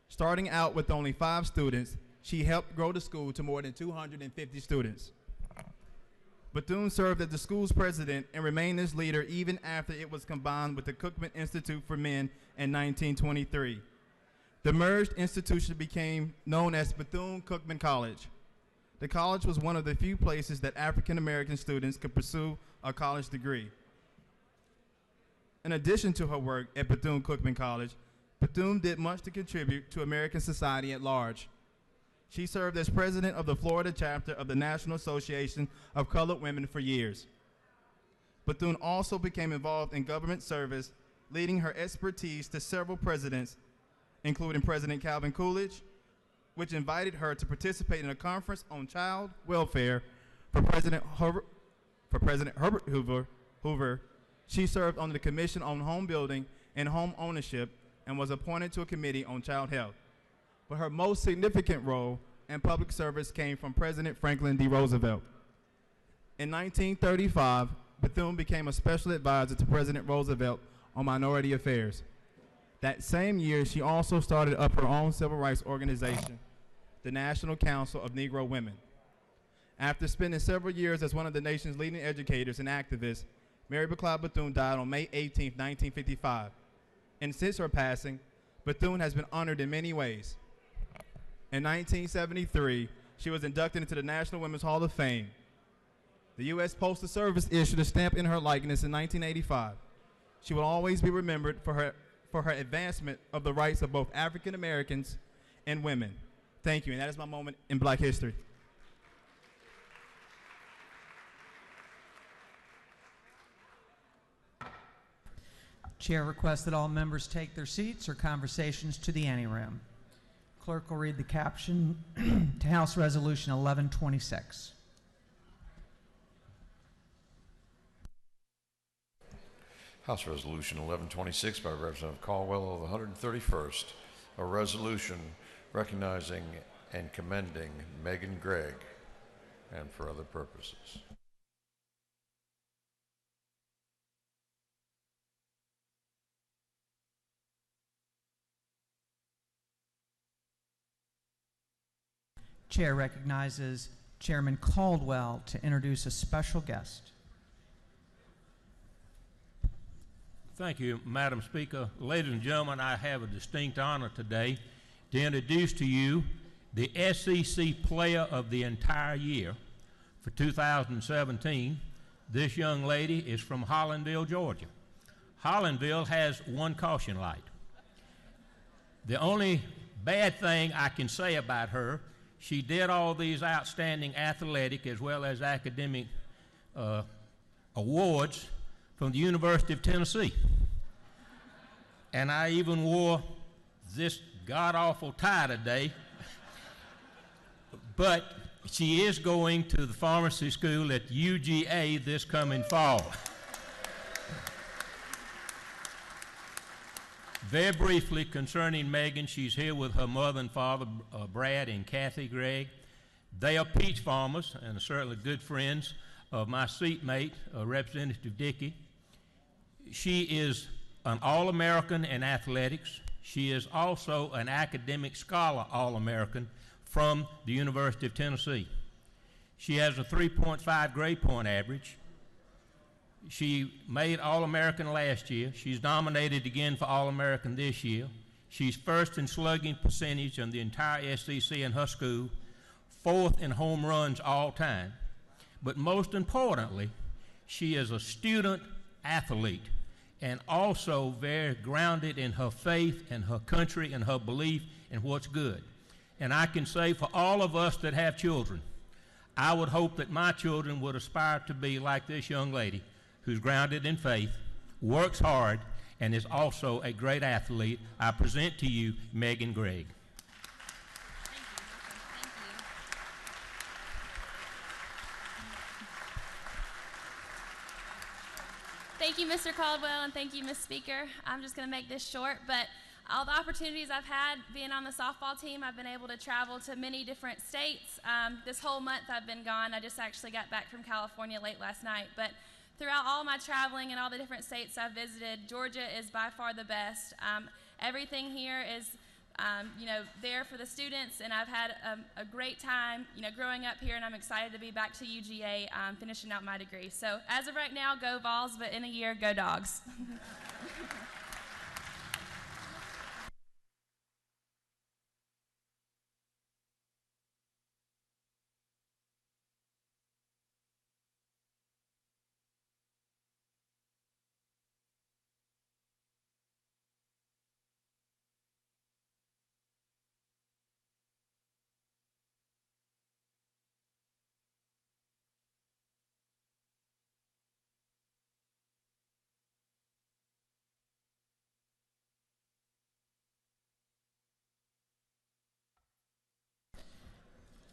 Starting out with only 5 students, she helped grow the school to more than 250 students. Bethune served as the school's president and remained its leader even after it was combined with the Cookman Institute for Men in 1923. The merged institution became known as Bethune-Cookman College. The college was one of the few places that African American students could pursue a college degree. In addition to her work at Bethune-Cookman College, Bethune did much to contribute to American society at large. She served as president of the Florida chapter of the National Association of Colored Women for years. Bethune also became involved in government service, leading her expertise to several presidents, including President Calvin Coolidge, which invited her to participate in a conference on child welfare for President Herbert Hoover. She served on the Commission on Home Building and Home Ownership and was appointed to a committee on child health. But her most significant role in public service came from President Franklin D. Roosevelt. In 1935, Bethune became a special advisor to President Roosevelt on minority affairs. That same year, she also started up her own civil rights organization, the National Council of Negro Women. After spending several years as one of the nation's leading educators and activists, Mary McLeod Bethune died on May 18, 1955. And since her passing, Bethune has been honored in many ways. In 1973, she was inducted into the National Women's Hall of Fame. The U.S. Postal Service issued a stamp in her likeness in 1985. She will always be remembered for her advancement of the rights of both African Americans and women. Thank you, and that is my moment in Black history. Chair requests that all members take their seats or conversations to the anteroom. Clerk will read the caption to House Resolution 1126. House Resolution 1126 by Representative Caldwell of the 131st, a resolution recognizing and commending Megan Gregg, and for other purposes. Chair recognizes Chairman Caldwell to introduce a special guest. Thank you, Madam Speaker. Ladies and gentlemen, I have a distinct honor today to introduce to you the SEC Player of the Entire Year for 2017. This young lady is from Hollandville, Georgia. Hollandville has one caution light. The only bad thing I can say about her, she did all these outstanding athletic as well as academic awards from the University of Tennessee. And I even wore this god-awful tie today. But she is going to the pharmacy school at UGA this coming fall. Very briefly concerning Megan, she's here with her mother and father, Brad and Kathy Gregg. They are peach farmers and are certainly good friends of my seatmate, Representative Dickey. She is an All-American in athletics. She is also an academic scholar All-American from the University of Tennessee. She has a 3.5 grade point average. She made All-American last year. She's nominated again for All-American this year. She's first in slugging percentage in the entire SEC in her school, fourth in home runs all time. But most importantly, she is a student athlete and also very grounded in her faith and her country and her belief in what's good. And I can say for all of us that have children, I would hope that my children would aspire to be like this young lady who's grounded in faith, works hard, and is also a great athlete. I present to you Megan Gregg. Thank you, Mr. Caldwell, and thank you, Ms. Speaker. I'm just going to make this short, but all the opportunities I've had being on the softball team, I've been able to travel to many different states. This whole month I've been gone. I just actually got back from California late last night. But throughout all my traveling and all the different states I've visited, Georgia is by far the best. Everything here is there for the students, and I've had a great time, growing up here, and I'm excited to be back to UGA finishing out my degree. So as of right now, go Vols, but in a year, go Dogs.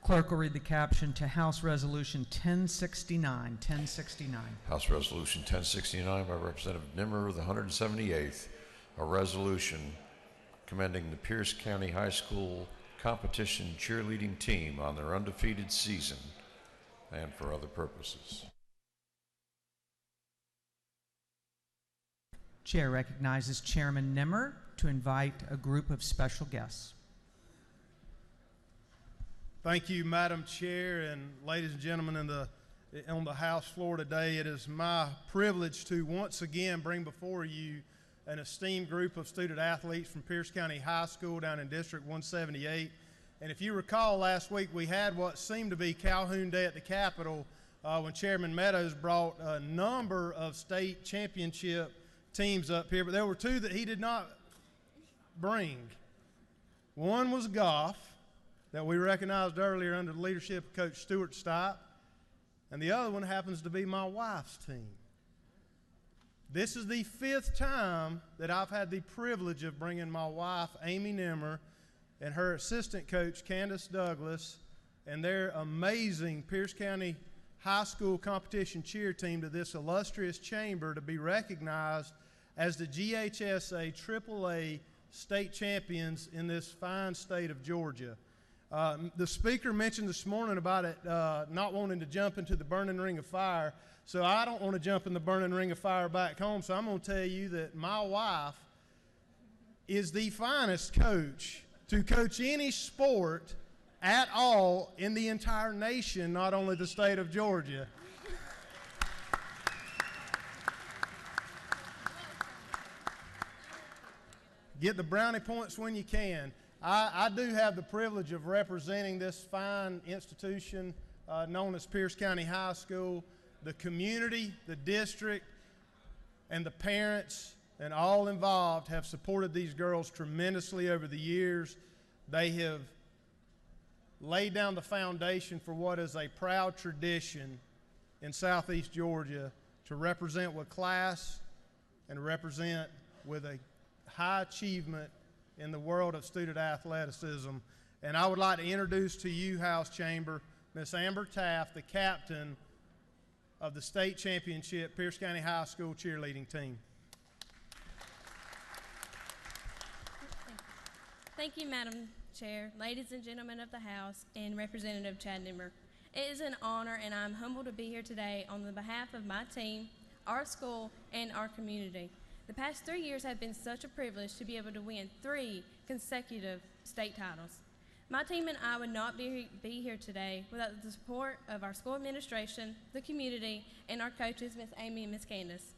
Clerk will read the caption to House Resolution 1069. 1069. House Resolution 1069 by Representative Nimmer of the 178th, a resolution commending the Pierce County High School competition cheerleading team on their undefeated season and for other purposes. Chair recognizes Chairman Nimmer to invite a group of special guests. Thank you, Madam Chair, and ladies and gentlemen on the House floor today. It is my privilege to once again bring before you an esteemed group of student athletes from Pierce County High School down in District 178. And if you recall, last week we had what seemed to be Calhoun Day at the Capitol when Chairman Meadows brought a number of state championship teams up here, but there were two that he did not bring. One was golf, that we recognized earlier under the leadership of Coach Stuart Stipe, and the other one happens to be my wife's team. This is the 5th time that I've had the privilege of bringing my wife, Amy Nimmer, and her assistant coach, Candace Douglas, and their amazing Pierce County High School competition cheer team to this illustrious chamber to be recognized as the GHSA AAA state champions in this fine state of Georgia. The speaker mentioned this morning about it not wanting to jump into the burning ring of fire. So I don't want to jump in the burning ring of fire back home. So I'm going to tell you that my wife is the finest coach to coach any sport at all in the entire nation, not only the state of Georgia. Get the brownie points when you can. I do have the privilege of representing this fine institution known as Pierce County High School. The community, the district, and the parents and all involved have supported these girls tremendously over the years. They have laid down the foundation for what is a proud tradition in Southeast Georgia to represent with class and represent with a high achievement in the world of student athleticism. And I would like to introduce to you, House Chamber, Miss Amber Taft, the captain of the state championship Pierce County High School cheerleading team. Thank you, Madam Chair, ladies and gentlemen of the House, and Representative Chad Nimmer. It is an honor, and I'm humbled to be here today on the behalf of my team, our school, and our community. The past 3 years have been such a privilege to be able to win 3 consecutive state titles. My team and I would not be here today without the support of our school administration, the community, and our coaches, Miss Amy and Miss Candace.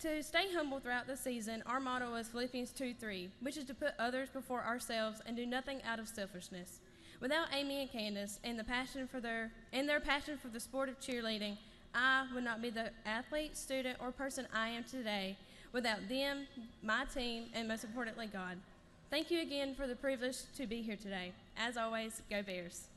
To stay humble throughout the season, our motto is Philippians 2:3, which is to put others before ourselves and do nothing out of selfishness. Without Amy and Candace and their passion for the sport of cheerleading, I would not be the athlete, student, or person I am today without them, my team, and most importantly, God. Thank you again for the privilege to be here today. As always, go Bears.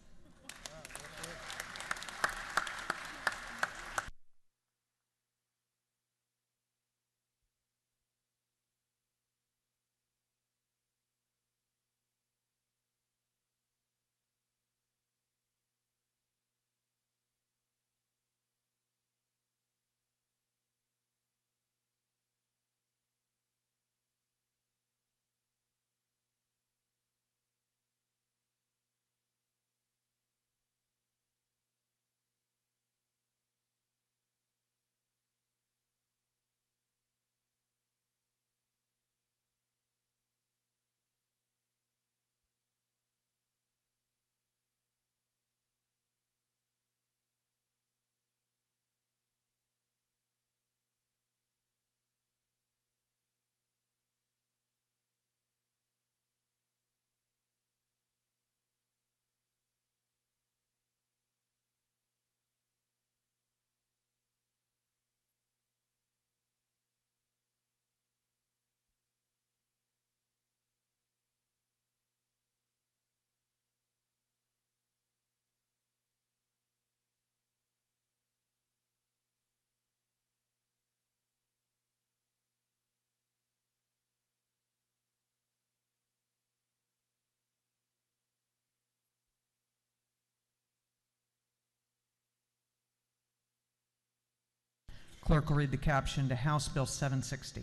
Clerk will read the caption to House Bill 760.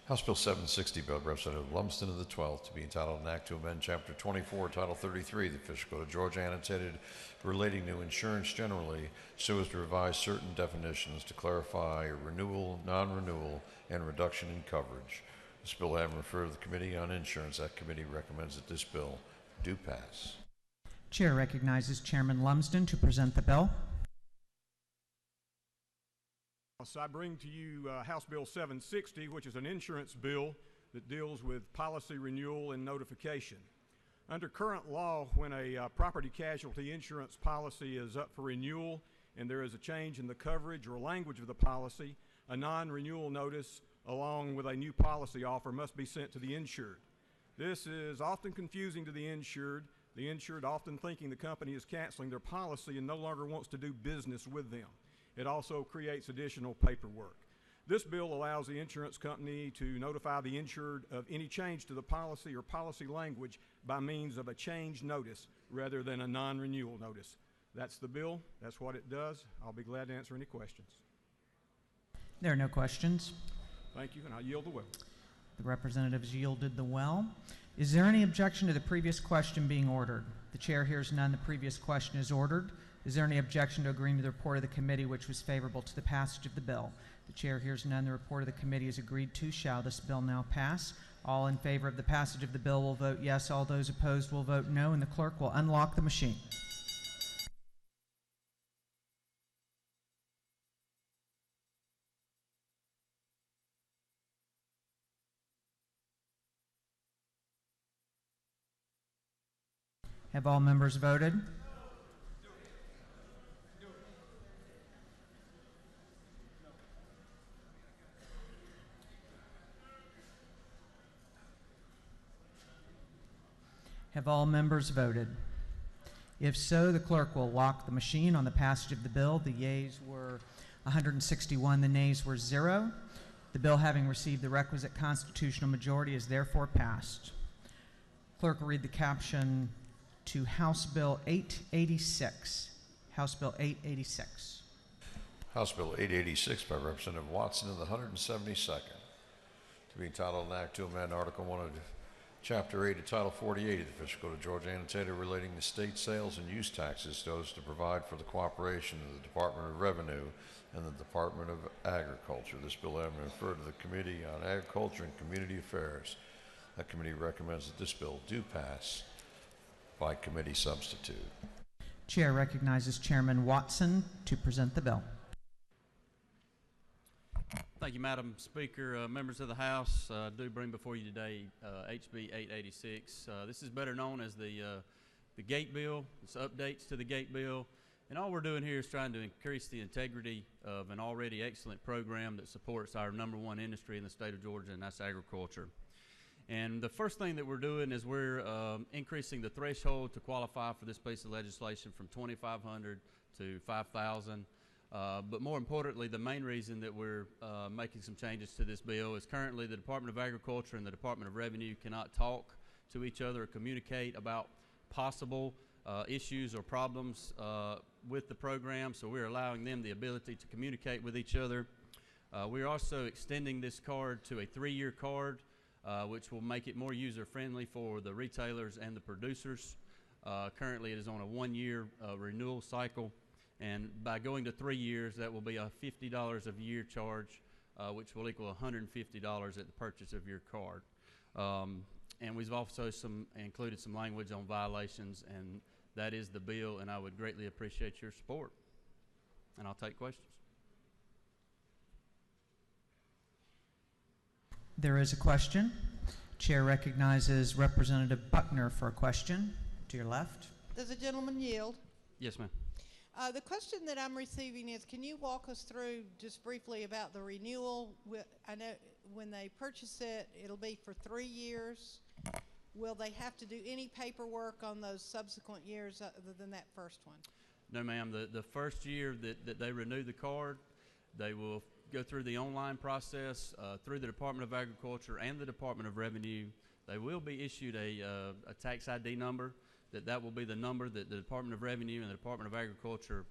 House Bill 760, Bill Representative Lumsden of the 12th, to be entitled an act to amend Chapter 24, Title 33 of the Official Code of Georgia, annotated relating to insurance generally, so as to revise certain definitions to clarify renewal, non-renewal, and reduction in coverage. This bill having referred to the Committee on Insurance, that committee recommends that this bill do pass. Chair recognizes Chairman Lumsden to present the bill. So I bring to you House Bill 760, which is an insurance bill that deals with policy renewal and notification. Under current law, when a property casualty insurance policy is up for renewal and there is a change in the coverage or language of the policy, A non-renewal notice along with a new policy offer must be sent to the insured. This is often confusing to the insured often thinking the company is canceling their policy and no longer wants to do business with them. It also creates additional paperwork. This bill allows the insurance company to notify the insured of any change to the policy or policy language by means of a change notice rather than a non-renewal notice. That's the bill. That's what it does. I'll be glad to answer any questions. There are no questions. Thank you, and I yield the will. The representatives yielded the well. Is there any objection to the previous question being ordered? The chair hears none. The previous question is ordered. Is there any objection to agreeing to the report of the committee which was favorable to the passage of the bill? The chair hears none. The report of the committee is agreed to. Shall this bill now pass? All in favor of the passage of the bill will vote yes. All those opposed will vote no, and the clerk will unlock the machine. Have all members voted? Have all members voted? If so, the clerk will lock the machine on the passage of the bill. The yeas were 161, the nays were 0. The bill, having received the requisite constitutional majority, is therefore passed. Clerk will read the caption to House Bill 886. House Bill 886. House Bill 886 by Representative Watson of the 172nd. To be entitled an act to amend Article 1 of Chapter 8 of Title 48 of the Official Code of Georgia annotated relating to state sales and use taxes so as to provide for the cooperation of the Department of Revenue and the Department of Agriculture. This bill having been referred to the Committee on Agriculture and Community Affairs. That committee recommends that this bill do pass by committee substitute. Chair recognizes Chairman Watson to present the bill. Thank you, Madam Speaker. Members of the House, I do bring before you today HB 886. This is better known as the Gate Bill. It's updates to the Gate Bill. And all we're doing here is trying to increase the integrity of an already excellent program that supports our #1 industry in the state of Georgia, and that's agriculture. And the first thing that we're doing is we're increasing the threshold to qualify for this piece of legislation from $2,500 to $5,000. But more importantly, the main reason that we're making some changes to this bill is currently the Department of Agriculture and the Department of Revenue cannot talk to each other or communicate about possible issues or problems with the program, so we're allowing them the ability to communicate with each other. We're also extending this card to a 3-year card, which will make it more user-friendly for the retailers and the producers. Currently, it is on a 1-year renewal cycle, and by going to 3 years, that will be a $50 a year charge, which will equal $150 at the purchase of your card. And we've also included some language on violations, and that is the bill, and I would greatly appreciate your support. And I'll take questions. There is a question. Chair recognizes Representative Buckner for a question. To your left. Does the gentleman yield? Yes, ma'am. The question that I'm receiving is, can you walk us through just briefly about the renewal? I know when they purchase it, it'll be for 3 years. Will they have to do any paperwork on those subsequent years other than that first one? No, ma'am. The first year that they renew the card, they will go through the online process through the Department of Agriculture and the Department of Revenue. They will be issued a tax ID number. That will be the number that the Department of Revenue and the Department of Agriculture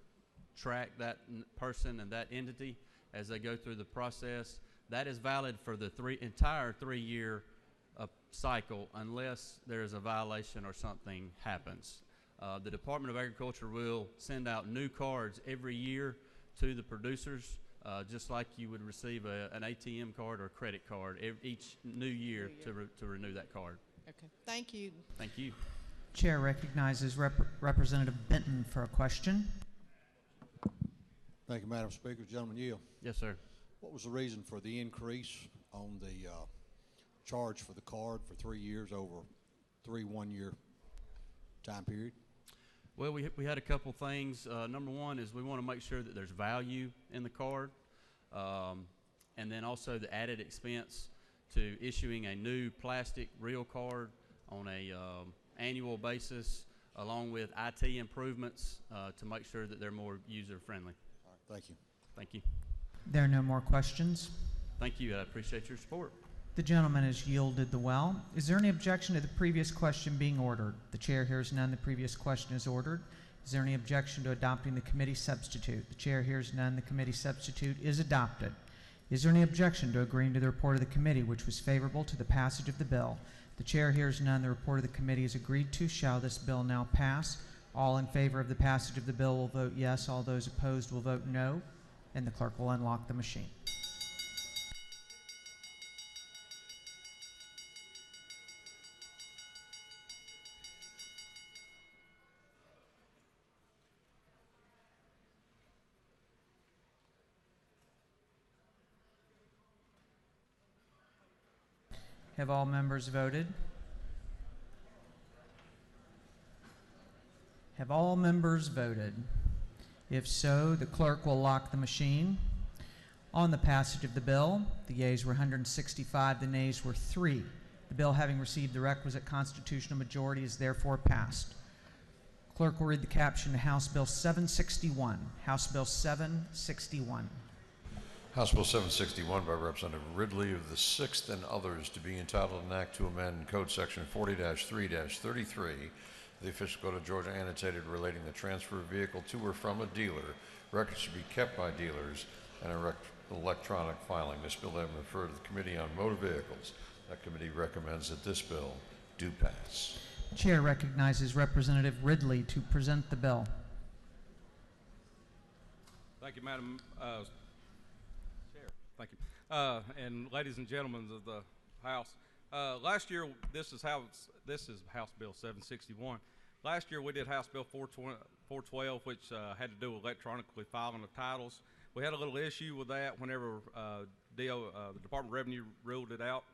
track that person and that entity as they go through the process. That is valid for the entire 3-year cycle unless there is a violation or something happens. The Department of Agriculture will send out new cards every year to the producers, just like you would receive an ATM card or a credit card each new year to renew that card. Okay. Thank you. Thank you. Chair recognizes Representative Benton for a question. Thank you, Madam Speaker. Gentleman yield. Yes, sir. What was the reason for the increase on the charge for the card for 3 years over 3 1-year time period? Well, we had a couple things. Number one is we want to make sure that there's value in the card. and then also the added expense to issuing a new plastic real card on a annual basis, along with IT improvements to make sure that they're more user-friendly. All right, thank you. Thank you. There are no more questions. Thank you. I appreciate your support. The gentleman has yielded the well. Is there any objection to the previous question being ordered? The chair hears none. The previous question is ordered. Is there any objection to adopting the committee substitute? The chair hears none. The committee substitute is adopted. Is there any objection to agreeing to the report of the committee, which was favorable to the passage of the bill? The chair hears none. The report of the committee is agreed to. Shall this bill now pass? All in favor of the passage of the bill will vote yes. All those opposed will vote no. And the clerk will unlock the machine. Have all members voted? Have all members voted? If so, the clerk will lock the machine. On the passage of the bill, the yeas were 165, the nays were 3. The bill, having received the requisite constitutional majority, is therefore passed. Clerk will read the caption to House Bill 761. House Bill 761. House Bill 761 by Representative Ridley of the 6th and others, to be entitled an act to amend Code Section 40-3-33, the official code of Georgia annotated relating the transfer of vehicle to or from a dealer. Records should be kept by dealers and electronic filing. This bill having referred to the Committee on Motor Vehicles. That committee recommends that this bill do pass. Chair recognizes Representative Ridley to present the bill. Thank you, Madam Chair. Thank you. And ladies and gentlemen of the House, last year, this is House Bill 761. Last year we did House Bill 412, which had to do with electronically filing of titles. We had a little issue with that whenever the Department of Revenue ruled it out,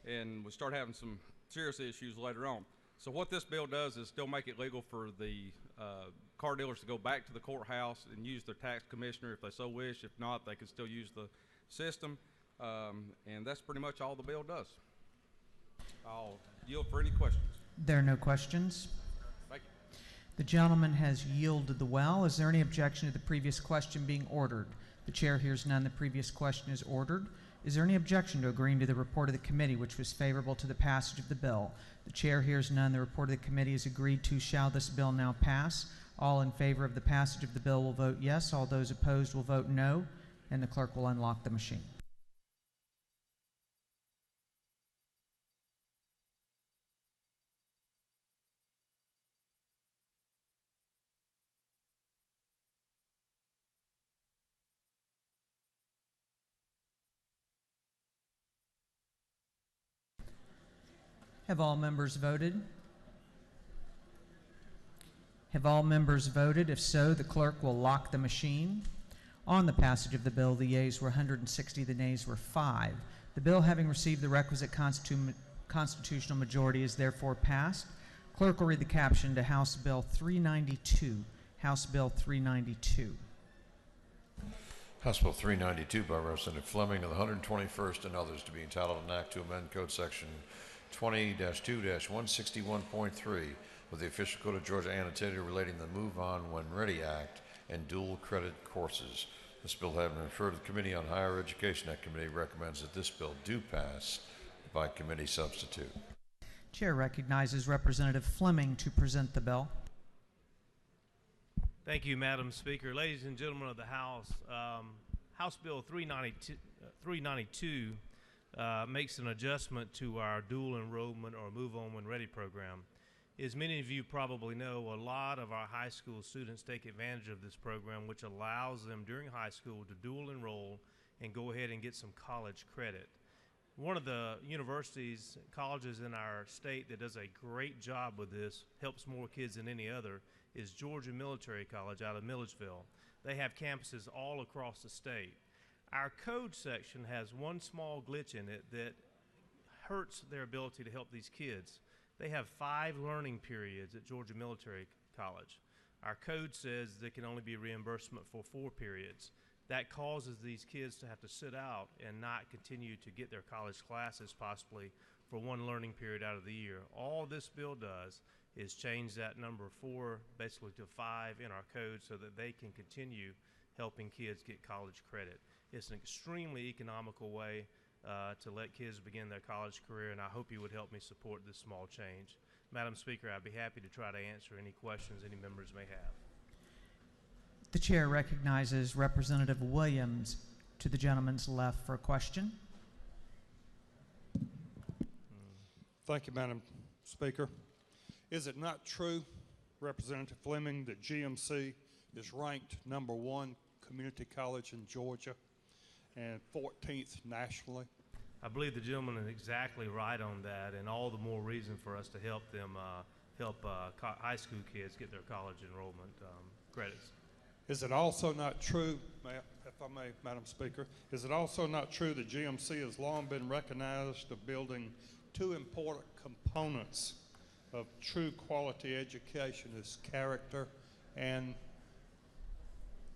and we started having some serious issues later on. So what this bill does is still make it legal for the car dealers to go back to the courthouse and use their tax commissioner if they so wish. If not, they can still use the system, and that's pretty much all the bill does. I'll yield for any questions. There are no questions. Thank you. The gentleman has yielded the well. Is there any objection to the previous question being ordered? The chair hears none. The previous question is ordered. Is there any objection to agreeing to the report of the committee, which was favorable to the passage of the bill? The chair hears none. The report of the committee is agreed to. Shall this bill now pass? All in favor of the passage of the bill will vote yes. All those opposed will vote no. And the clerk will unlock the machine. Have all members voted? Have all members voted? If so, the clerk will lock the machine. On the passage of the bill, the yeas were 160, the nays were 5. The bill, having received the requisite constitutional majority, is therefore passed. Clerk will read the caption to House Bill 392. House Bill 392. House Bill 392 by Representative Fleming of the 121st and others, to be entitled an act to amend Code Section 20-2-161.3 with the official code of Georgia annotated relating the Move On When Ready Act and dual credit courses. This bill having referred to the Committee on Higher Education, that committee recommends that this bill do pass by committee substitute. Chair recognizes Representative Fleming to present the bill. Thank you, Madam Speaker. Ladies and gentlemen of the House, House Bill 392 makes an adjustment to our dual enrollment or Move On When Ready program. As many of you probably know, a lot of our high school students take advantage of this program, which allows them during high school to dual enroll and go ahead and get some college credit. One of the universities, colleges in our state that does a great job with this, helps more kids than any other, is Georgia Military College out of Milledgeville. They have campuses all across the state. Our code section has one small glitch in it that hurts their ability to help these kids. They have 5 learning periods at Georgia Military College. Our code says there can only be reimbursement for 4 periods. that causes these kids to have to sit out and not continue to get their college classes possibly for one learning period out of the year. All this bill does is change that number 4 basically to 5 in our code so that they can continue helping kids get college credit. It's an extremely economical way to let kids begin their college career, and I hope you would help me support this small change. Madam Speaker, I'd be happy to try to answer any questions any members may have. The chair recognizes Representative Williams to the gentleman's left for a question. Thank you, Madam Speaker. Is it not true, Representative Fleming, that GMC is ranked #1 community college in Georgia and 14th nationally? I believe the gentleman is exactly right on that, and all the more reason for us to help them, high school kids get their college enrollment credits. Is it also not true, if I may, Madam Speaker, is it also not true that GMC has long been recognized of building 2 important components of true quality education is character and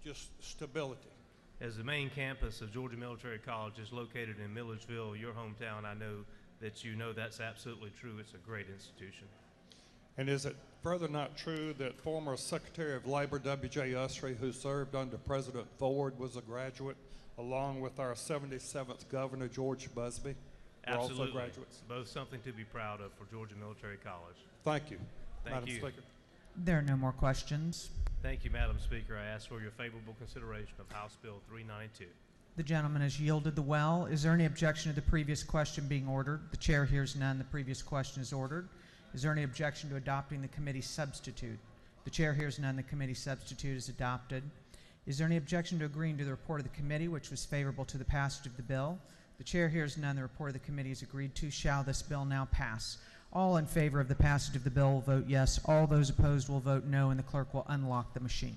just stability? As the main campus of Georgia Military College is located in Milledgeville, your hometown, I know that you know that's absolutely true. It's a great institution. And is it further not true that former Secretary of Labor W.J. Usry, who served under President Ford, was a graduate, along with our 77th Governor, George Busby? Absolutely. Also graduates. Both something to be proud of for Georgia Military College. Thank you, Thank Madam you. Speaker. There are no more questions. Thank you, Madam Speaker. I ask for your favorable consideration of House Bill 392. The gentleman has yielded the well. Is there any objection to the previous question being ordered? The chair hears none. The previous question is ordered. Is there any objection to adopting the committee substitute? The chair hears none. The committee substitute is adopted. Is there any objection to agreeing to the report of the committee, which was favorable to the passage of the bill? The chair hears none. The report of the committee is agreed to. Shall this bill now pass? All in favor of the passage of the bill will vote yes. All those opposed will vote no, and the clerk will unlock the machine.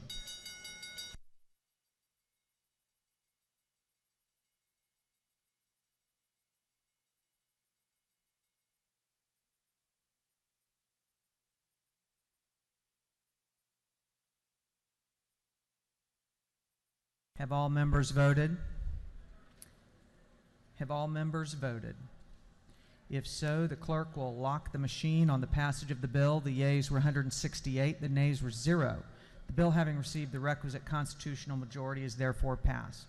Have all members voted? Have all members voted? If so, the clerk will lock the machine on the passage of the bill. The yeas were 168, the nays were 0. The bill, having received the requisite constitutional majority, is therefore passed.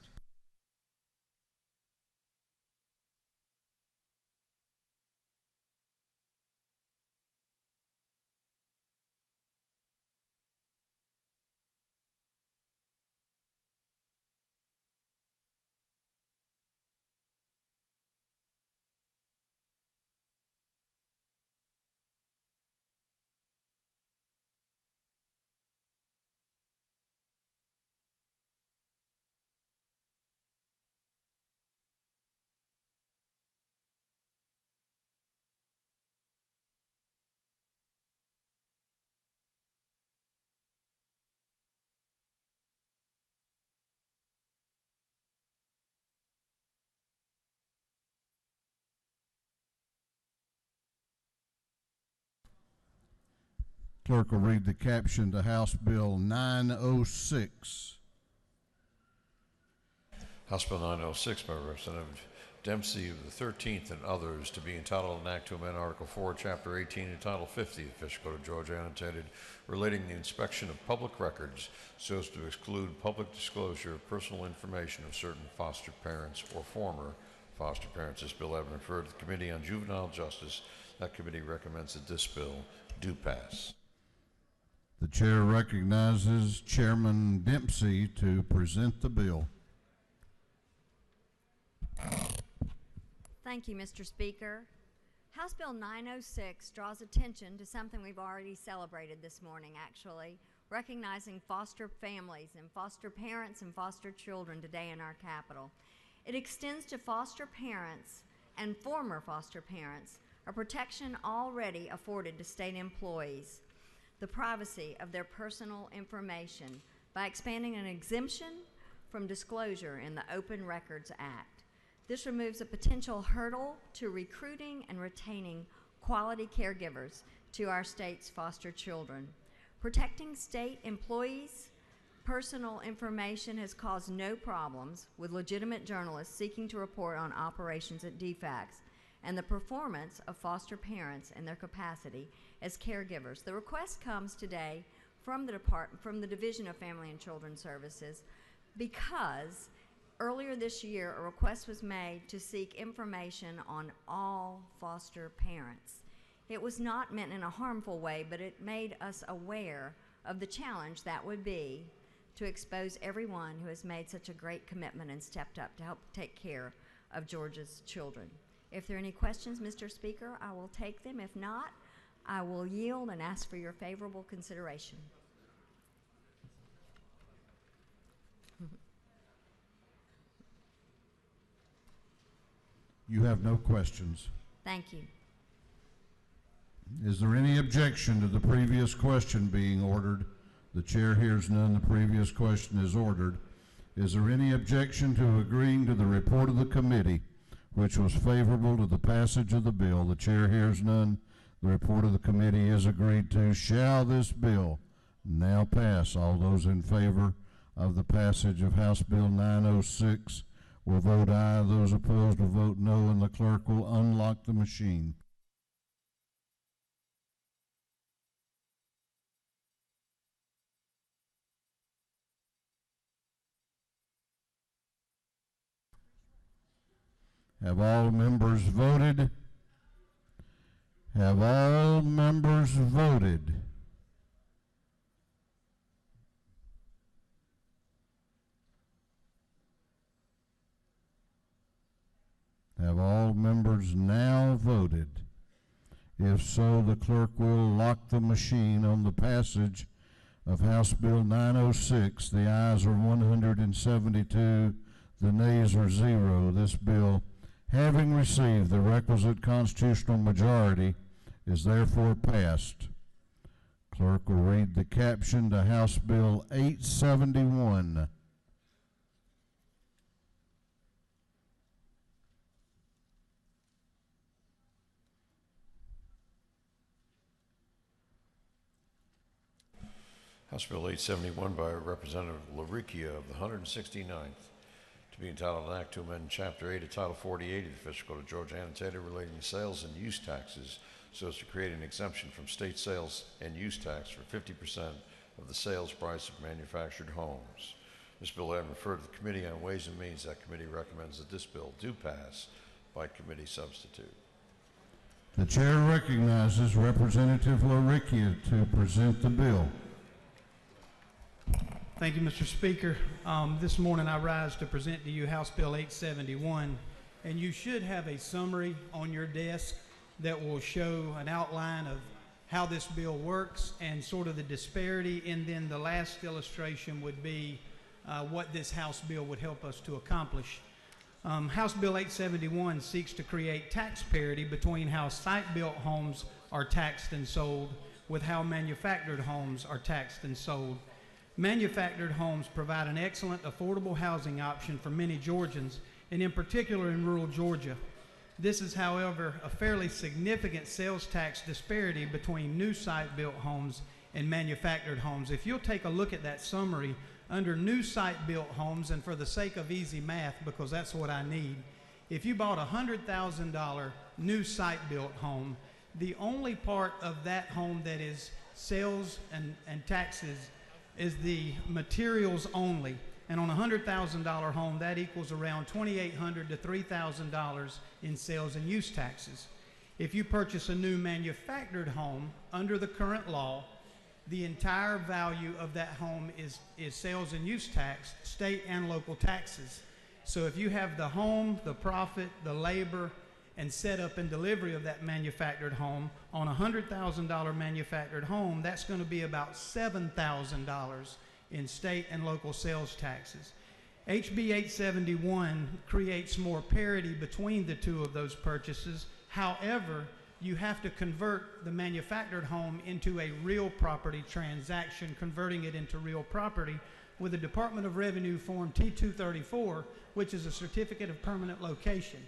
Clerk will read the caption to House Bill 906. House Bill 906 by Representative Dempsey of the 13th and others, to be entitled an act to amend Article 4, Chapter 18, and Title 50 of the Official Code of Georgia, annotated, relating the inspection of public records so as to exclude public disclosure of personal information of certain foster parents or former foster parents. This bill having referred to the Committee on Juvenile Justice, that committee recommends that this bill do pass. The chair recognizes Chairman Dempsey to present the bill. Thank you, Mr. Speaker. House Bill 906 draws attention to something we've already celebrated this morning, actually, recognizing foster families and foster parents and foster children today in our capital. It extends to foster parents and former foster parents a protection already afforded to state employees, the privacy of their personal information, by expanding an exemption from disclosure in the Open Records Act. This removes a potential hurdle to recruiting and retaining quality caregivers to our state's foster children. Protecting state employees Personal information has caused no problems with legitimate journalists seeking to report on operations at DFACS and the performance of foster parents in their capacity as caregivers. The request comes today from the Division of Family and Children Services because earlier this year a request was made to seek information on all foster parents. It was not meant in a harmful way, but it made us aware of the challenge that would be to expose everyone who has made such a great commitment and stepped up to help take care of Georgia's children. If there are any questions, Mr. Speaker, I will take them. If not, I will yield and ask for your favorable consideration. You have no questions. Thank you. Is there any objection to the previous question being ordered? The chair hears none. The previous question is ordered. Is there any objection to agreeing to the report of the committee, which was favorable to the passage of the bill? The chair hears none. The report of the committee is agreed to. Shall this bill now pass? All those in favor of the passage of House Bill 906 will vote aye. Those opposed will vote no, and the clerk will unlock the machine. Have all members voted? Have all members voted? Have all members now voted? If so, the clerk will lock the machine on the passage of House Bill 906. The ayes are 172, the nays are 0. This bill, having received the requisite constitutional majority, is therefore passed. Clerk will read the caption to House Bill 871. House Bill 871 by Representative LaRicchia of the 169th, to be entitled an act to amend Chapter 8 of Title 48 of the Official Code of Georgia annotated relating to sales and use taxes so as to create an exemption from state sales and use tax for 50% of the sales price of manufactured homes. This bill having referred to the Committee on Ways and Means, that committee recommends that this bill do pass by committee substitute. The chair recognizes Representative LaRicchia to present the bill. Thank you, Mr. Speaker. This morning I rise to present to you House Bill 871, and you should have a summary on your desk that will show an outline of how this bill works and sort of the disparity, and then the last illustration would be what this House bill would help us to accomplish. House Bill 871 seeks to create tax parity between how site-built homes are taxed and sold with how manufactured homes are taxed and sold. Manufactured homes provide an excellent, affordable housing option for many Georgians, and in particular in rural Georgia. This is, however, a fairly significant sales tax disparity between new site-built homes and manufactured homes. If you'll take a look at that summary, under new site-built homes, and for the sake of easy math, because that's what I need, if you bought a $100,000 new site-built home, the only part of that home that is sales and taxes is the materials only. And on a $100,000 home, that equals around $2,800 to $3,000 in sales and use taxes. If you purchase a new manufactured home under the current law, the entire value of that home is sales and use tax, state and local taxes. So if you have the home, the profit, the labor, and setup and delivery of that manufactured home, on a $100,000 manufactured home, that's going to be about $7,000 in state and local sales taxes. HB 871 creates more parity between the two of those purchases. However, you have to convert the manufactured home into a real property transaction, converting it into real property with a Department of Revenue Form T-234, which is a certificate of permanent location.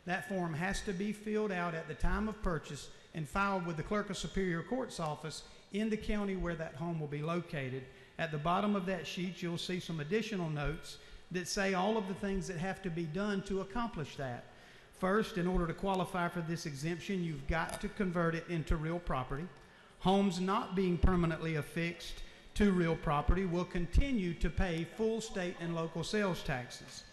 That form has to be filled out at the time of purchase and filed with the Clerk of Superior Court's office in the county where that home will be located. At the bottom of that sheet, you'll see some additional notes that say all of the things that have to be done to accomplish that. First, in order to qualify for this exemption, you've got to convert it into real property. Homes not being permanently affixed to real property will continue to pay full state and local sales taxes.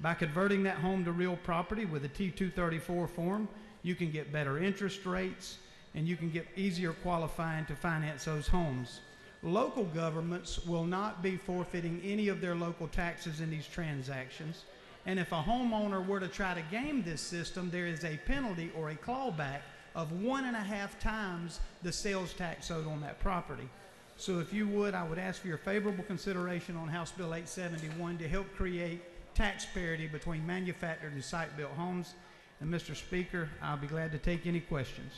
By converting that home to real property with a T-234 form, you can get better interest rates and you can get easier qualifying to finance those homes. Local governments will not be forfeiting any of their local taxes in these transactions. And if a homeowner were to try to game this system, there is a penalty or a clawback of 1.5 times the sales tax owed on that property. So if you would, I would ask for your favorable consideration on House Bill 871 to help create tax parity between manufactured and site-built homes. And Mr. Speaker, I'll be glad to take any questions.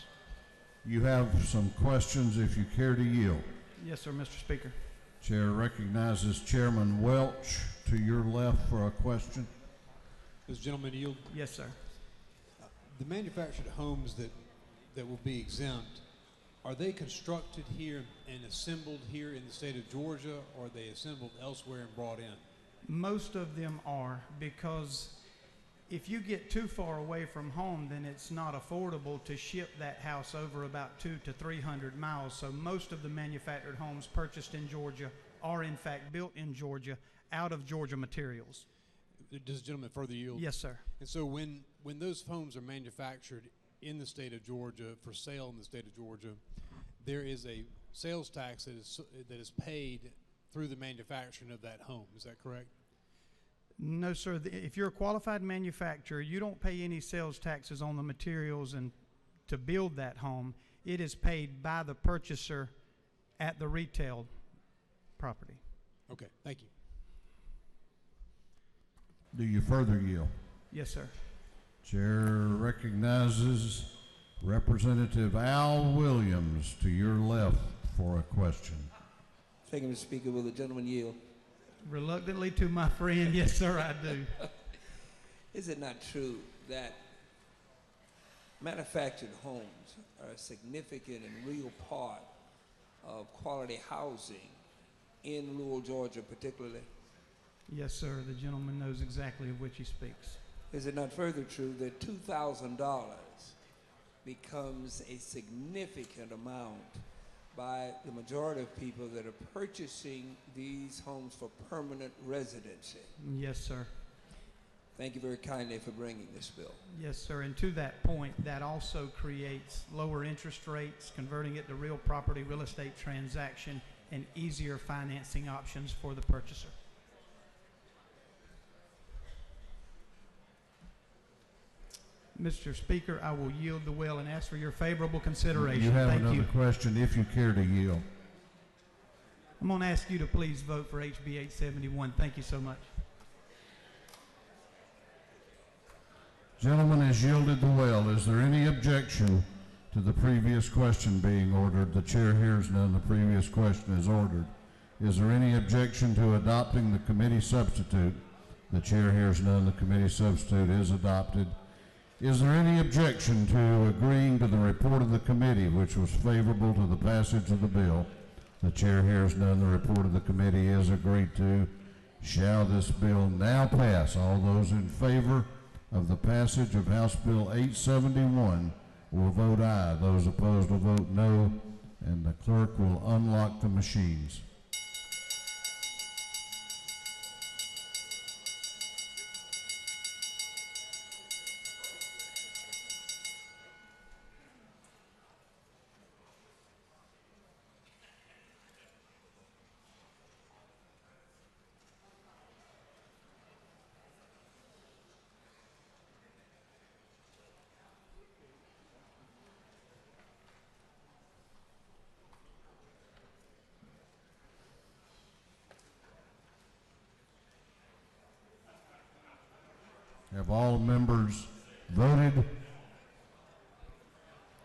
You have some questions if you care to yield. Yes, sir, Mr. Speaker. Chair recognizes Chairman Welch to your left for a question. Does the gentleman yield? Yes, sir. The manufactured homes that will be exempt, are they constructed here and assembled here in the state of Georgia, or are they assembled elsewhere and brought in? Most of them are, because if you get too far away from home, then it's not affordable to ship that house over about 200 to 300 miles. So most of the manufactured homes purchased in Georgia are in fact built in Georgia out of Georgia materials. Does the gentleman further yield? Yes, sir. And so when those homes are manufactured in the state of Georgia for sale in the state of Georgia, there is a sales tax that is paid through the manufacturing of that home. Is that correct? No, sir. If you're a qualified manufacturer, you don't pay any sales taxes on the materials and to build that home. It is paid by the purchaser at the retail property. Okay, thank you. Do you further yield? Yes, sir. Chair recognizes Representative Al Williams to your left for a question. Thank you, Mr. Speaker. Will the gentleman yield? Reluctantly to my friend, yes, sir, I do. Is it not true that manufactured homes are a significant and real part of quality housing in rural Georgia particularly? Yes, sir. The gentleman knows exactly of which he speaks. Is it not further true that $2,000 becomes a significant amount by the majority of people that are purchasing these homes for permanent residency? Yes, sir. Thank you very kindly for bringing this bill. Yes, sir. And to that point, that also creates lower interest rates, converting it to real property, real estate transaction, and easier financing options for the purchaser. Mr. Speaker, I will yield the will and ask for your favorable consideration. You have Thank another you. question if you care to yield. I'm going to ask you to please vote for HB 871. Thank you so much. Gentleman has yielded the will. Is there any objection to the previous question being ordered? The chair hears none. The previous question is ordered. Is there any objection to adopting the committee substitute? The chair hears none. The committee substitute is adopted. Is there any objection to agreeing to the report of the committee, which was favorable to the passage of the bill? The chair hears none. The report of the committee is agreed to. Shall this bill now pass? All those in favor of the passage of House Bill 871 will vote aye. Those opposed will vote no, and the clerk will unlock the machines. Have all members voted?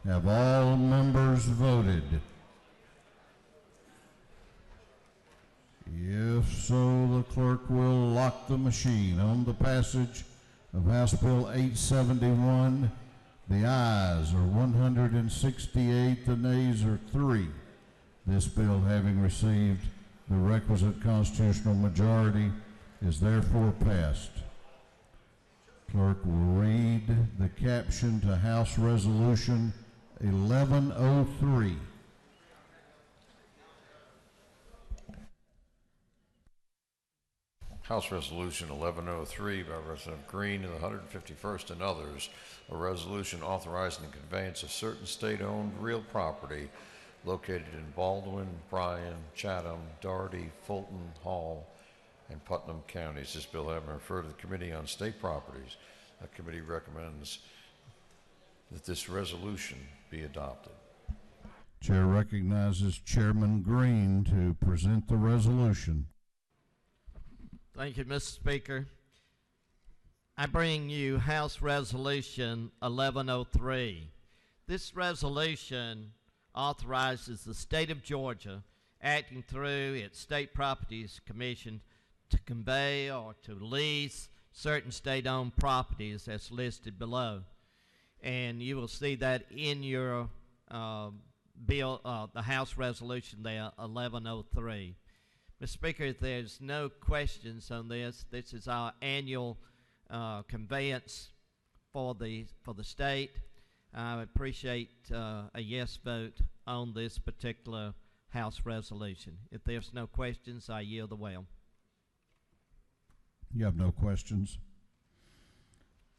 Have all members voted? If so, the clerk will lock the machine. On the passage of House Bill 871, the ayes are 168, the nays are 3. This bill having received The requisite constitutional majority is therefore passed. Clerk will read the caption to House Resolution 1103. House Resolution 1103 by Representative Green of the 151st and others, a resolution authorizing the conveyance of certain state-owned real property located in Baldwin, Bryan, Chatham, Dougherty, Fulton, Hall, and Putnam counties. This bill having been referred to the Committee on State Properties. The committee recommends that this resolution be adopted. Chair recognizes Chairman Green to present the resolution. Thank you, Mr. Speaker. I bring you House Resolution 1103. This resolution authorizes the state of Georgia, acting through its State Properties Commission, to convey or to lease certain state-owned properties as listed below. And you will see that in your bill, the House Resolution there, 1103. Mr. Speaker, if there's no questions on this, this is our annual conveyance for the state. I appreciate a yes vote on this particular House resolution. If there's no questions, I yield the well. You have no questions.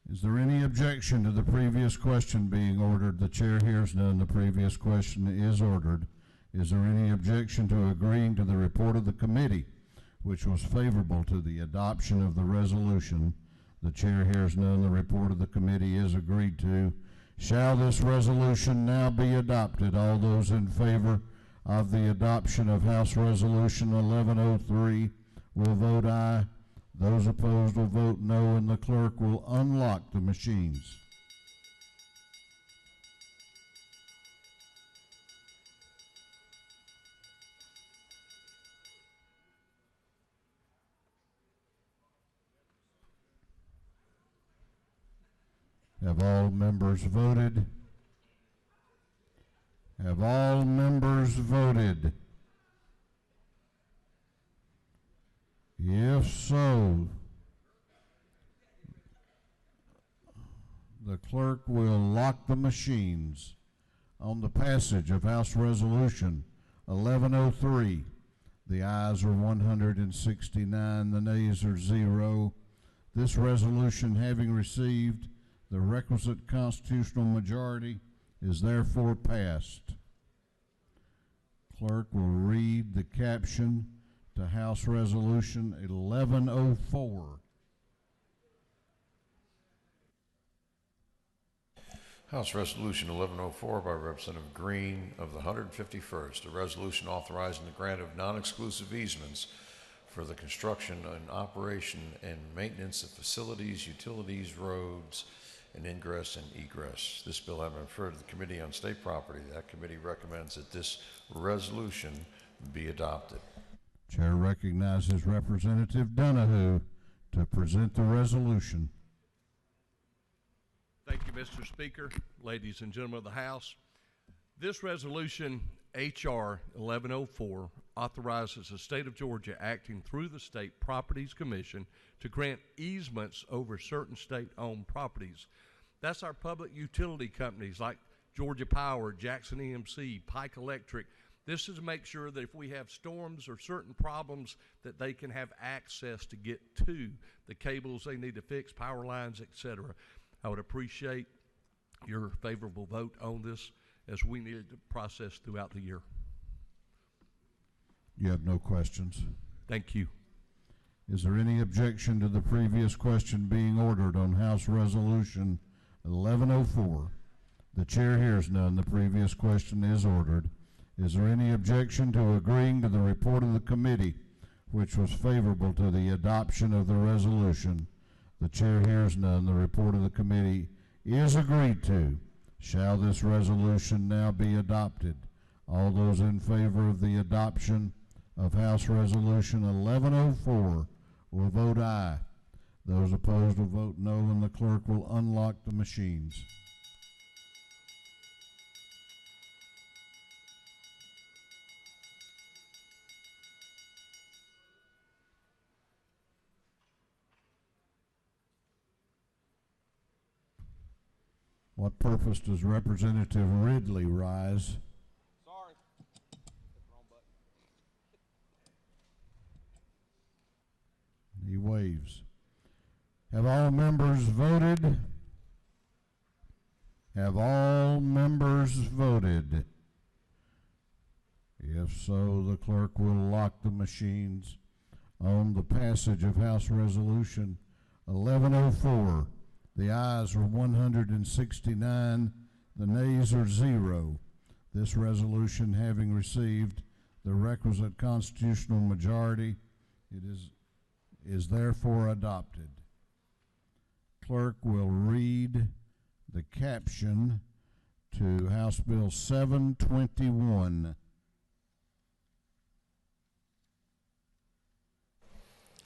Is there any objection to the previous question being ordered? The chair hears none. The previous question is ordered. Is there any objection to agreeing to the report of the committee, which was favorable to the adoption of the resolution? The chair hears none. The report of the committee is agreed to. Shall this resolution now be adopted? All those in favor of the adoption of House Resolution 1103 will vote aye. Those opposed will vote no, and the clerk will unlock the machines. Have all members voted? Have all members voted? If so, the clerk will lock the machines on the passage of House Resolution 1103. The ayes are 169, the nays are 0. This resolution, having received the requisite constitutional majority, is therefore passed. Clerk will read the caption to House Resolution 1104. House Resolution 1104 by Representative Green of the 151st, a resolution authorizing the grant of non-exclusive easements for the construction and operation and maintenance of facilities, utilities, roads, and ingress and egress. This bill having been referred to the Committee on State Property. That committee recommends that this resolution be adopted. Chair recognizes Representative Donahue to present the resolution. Thank you, Mr. Speaker, ladies and gentlemen of the House. This resolution, H.R. 1104, authorizes the state of Georgia, acting through the State Properties Commission, to grant easements over certain state-owned properties. That's our public utility companies like Georgia Power, Jackson EMC, Pike Electric. This is to make sure that if we have storms or certain problems, that they can have access to get to the cables they need to fix, power lines, etc. I would appreciate your favorable vote on this, as we need to process throughout the year. You have no questions. Thank you. Is there any objection to the previous question being ordered on House Resolution 1104? The chair hears none. The previous question is ordered. Is there any objection to agreeing to the report of the committee, which was favorable to the adoption of the resolution? The chair hears none. The report of the committee is agreed to. Shall this resolution now be adopted? All those in favor of the adoption of House Resolution 1104 will vote aye. Those opposed will vote no, and the clerk will unlock the machines. What purpose does Representative Ridley rise? Sorry. He waves. Have all members voted? Have all members voted? If so, the clerk will lock the machines on the passage of House Resolution 1104. The ayes are 169, the nays are 0. This resolution having received the requisite constitutional majority, it is therefore adopted. Clerk will read the caption to House Bill 721.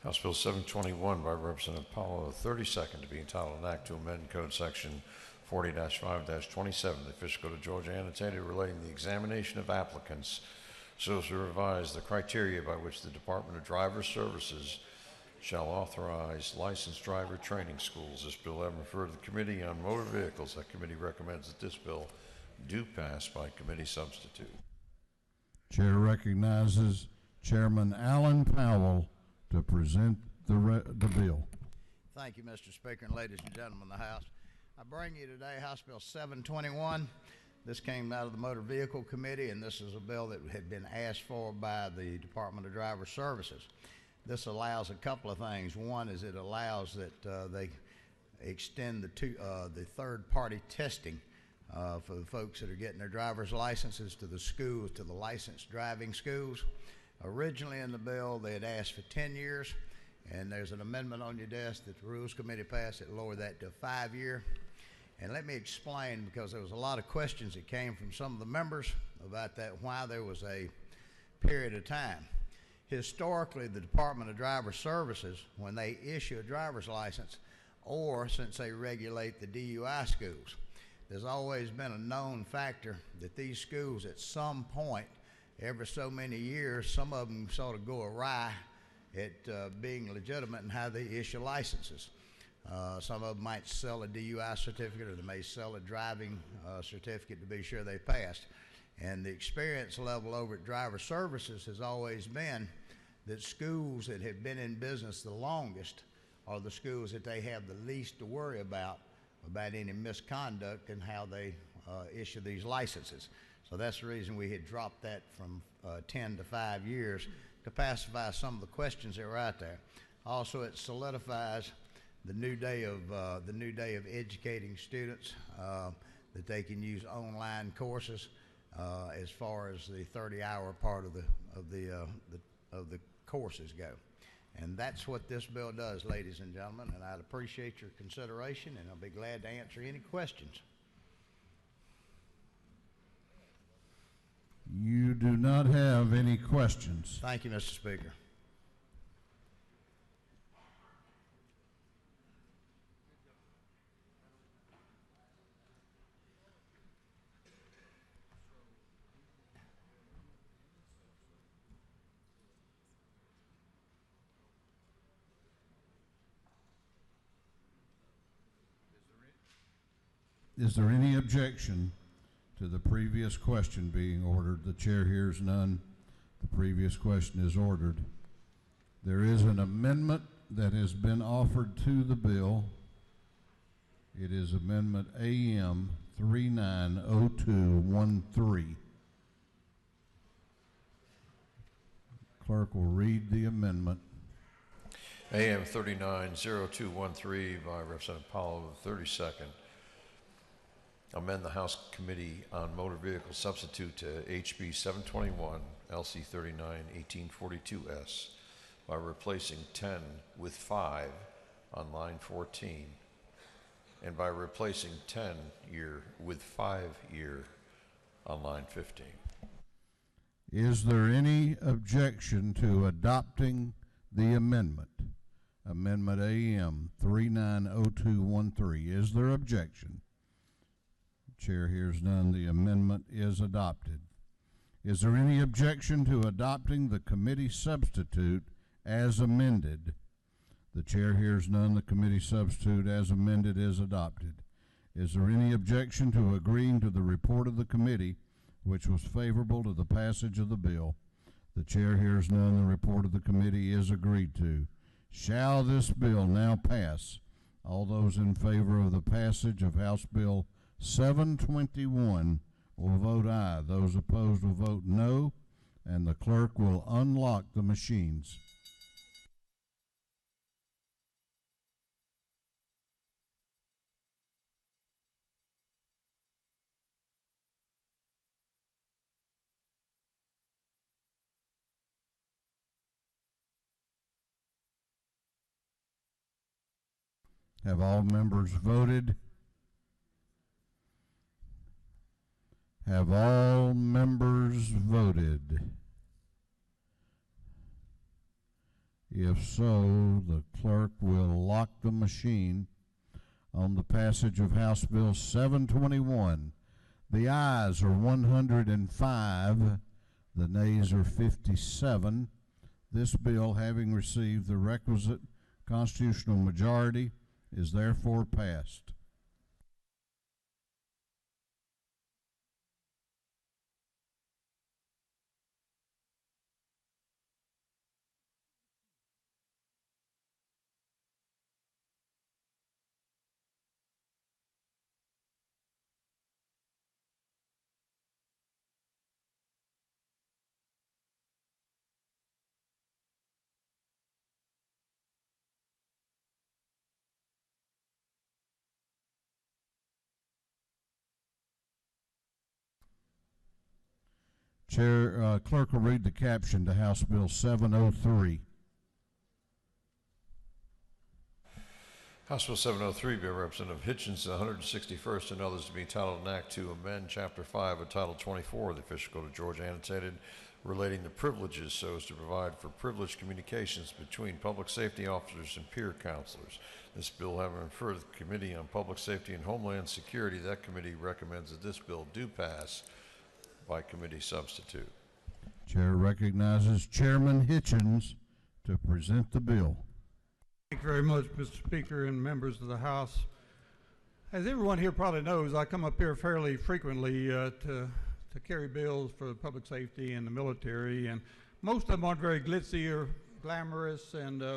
House Bill 721 by Representative Powell, the 32nd, to be entitled an act to amend Code Section 40-5-27, the official code of Georgia, annotated relating the examination of applicants so as to revise the criteria by which the Department of Driver Services shall authorize licensed driver training schools. This bill having referred to the Committee on Motor Vehicles. That committee recommends that this bill do pass by committee substitute. Chair recognizes Chairman Alan Powell to present the bill. Thank you, Mr. Speaker, and ladies and gentlemen of the House. I bring you today House Bill 721. This came out of the Motor Vehicle Committee, and this is a bill that had been asked for by the Department of Driver Services. This allows a couple of things. One is it allows that they extend the third-party testing for the folks that are getting their driver's licenses to the schools, to the licensed driving schools. Originally in the bill, they had asked for 10 years, and there's an amendment on your desk that the Rules Committee passed that lowered that to a 5-year. And let me explain, because there was a lot of questions that came from some of the members about that, why there was a period of time. Historically, the Department of Driver Services, when they issue a driver's license, or since they regulate the DUI schools, there's always been a known factor that these schools at some point, every so many years, some of them sort of go awry at being legitimate in how they issue licenses. Some of them might sell a DUI certificate, or they may sell a driving certificate to be sure they passed. And the experience level over at Driver Services has always been that schools that have been in business the longest are the schools that they have the least to worry about any misconduct in how they issue these licenses. So that's the reason we had dropped that from 10 to 5 years to pacify some of the questions that were out there. Also, it solidifies the new day of educating students that they can use online courses as far as the 30-hour part of the courses go. And that's what this bill does, ladies and gentlemen, and I'd appreciate your consideration, and I'll be glad to answer any questions. You do not have any questions. Thank you, Mr. Speaker. Is there any objection to the previous question being ordered? The chair hears none. The previous question is ordered. There is an amendment that has been offered to the bill. It is Amendment AM 390213. Clerk will read the amendment. AM 390213 by Representative Powell, the 32nd. Amend the House Committee on Motor Vehicle Substitute to HB 721 LC 39 1842S by replacing 10 with 5 on line 14, and by replacing 10-year with 5-year on line 15. Is there any objection to adopting the amendment? Amendment AM 390213. Is there objection? Chair hears none. The amendment is adopted. Is there any objection to adopting the committee substitute as amended? The chair hears none. The committee substitute as amended is adopted. Is there any objection to agreeing to the report of the committee, which was favorable to the passage of the bill? The chair hears none. The report of the committee is agreed to. Shall this bill now pass? All those in favor of the passage of House Bill 721 will vote aye. Those opposed will vote no, and the clerk will unlock the machines. Have all members voted? Have all members voted? If so, the clerk will lock the machine on the passage of House Bill 721. The ayes are 105, the nays are 57. This bill, having received the requisite constitutional majority, is therefore passed. Clerk will read the caption to House Bill 703. House Bill 703, by Representative Hitchens, the 161st, and others to be titled an Act to amend Chapter 5 of Title 24 of the Official Code of Georgia, annotated, relating to privileges so as to provide for privileged communications between public safety officers and peer counselors. This bill having referred to the Committee on Public Safety and Homeland Security, that committee recommends that this bill do pass by committee substitute. Chair recognizes Chairman Hitchens to present the bill. Thank you very much, Mr. Speaker and members of the House. As everyone here probably knows, I come up here fairly frequently to carry bills for public safety and the military, and most of them aren't very glitzy or glamorous,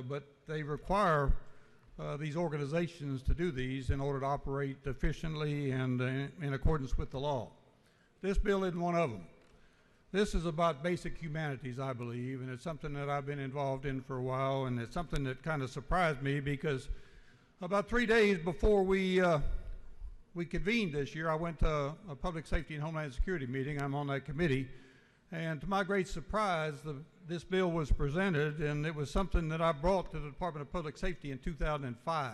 but they require these organizations to do these in order to operate efficiently and in accordance with the law. This bill isn't one of them. This is about basic humanities, I believe, and it's something that I've been involved in for a while, and it's something that kind of surprised me because about 3 days before we convened this year, I went to a Public Safety and Homeland Security meeting. I'm on that committee, and to my great surprise, this bill was presented, and it was something that I brought to the Department of Public Safety in 2005.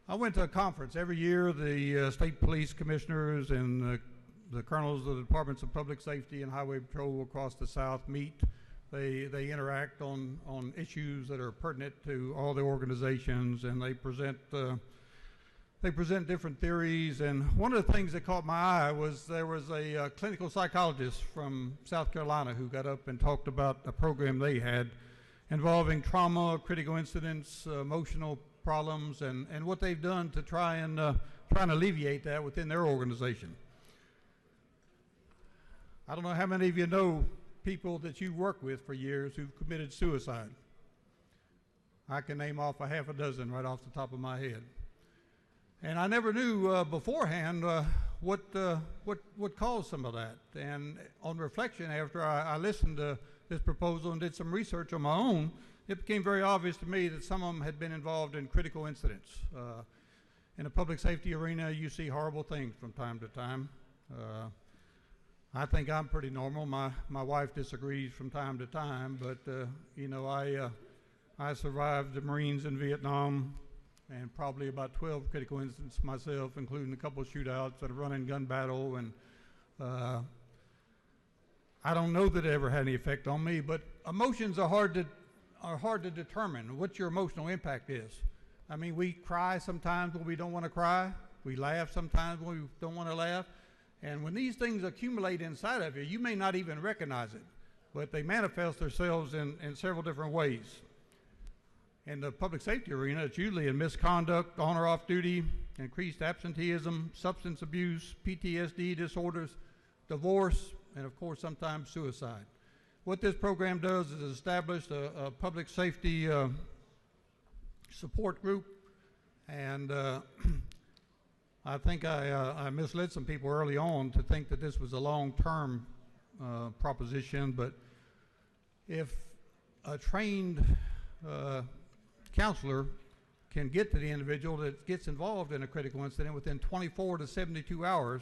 I went to a conference every year. The state police commissioners and the colonels of the Departments of Public Safety and Highway Patrol across the South meet. They interact on issues that are pertinent to all the organizations, and they present different theories. And one of the things that caught my eye was there was a clinical psychologist from South Carolina who got up and talked about a program they had involving trauma, critical incidents, emotional problems, and what they've done to try and alleviate that within their organization. I don't know how many of you know people that you work with for years who've committed suicide. I can name off a half a dozen right off the top of my head. And I never knew beforehand what caused some of that. And on reflection, after I listened to this proposal and did some research on my own, it became very obvious to me that some of them had been involved in critical incidents. In the public safety arena, you see horrible things from time to time. I think I'm pretty normal. My wife disagrees from time to time, but you know, I survived the Marines in Vietnam and probably about 12 critical incidents myself, including a couple of shootouts and a run-and-gun battle. And I don't know that it ever had any effect on me, but emotions are hard to determine what your emotional impact is. I mean, we cry sometimes when we don't want to cry. We laugh sometimes when we don't want to laugh. And when these things accumulate inside of you, you may not even recognize it, but they manifest themselves in several different ways. In the public safety arena, it's usually in misconduct, on or off duty, increased absenteeism, substance abuse, PTSD disorders, divorce, and of course sometimes suicide. What this program does is establish a public safety support group, and I think I misled some people early on to think that this was a long-term proposition, but if a trained counselor can get to the individual that gets involved in a critical incident within 24 to 72 hours,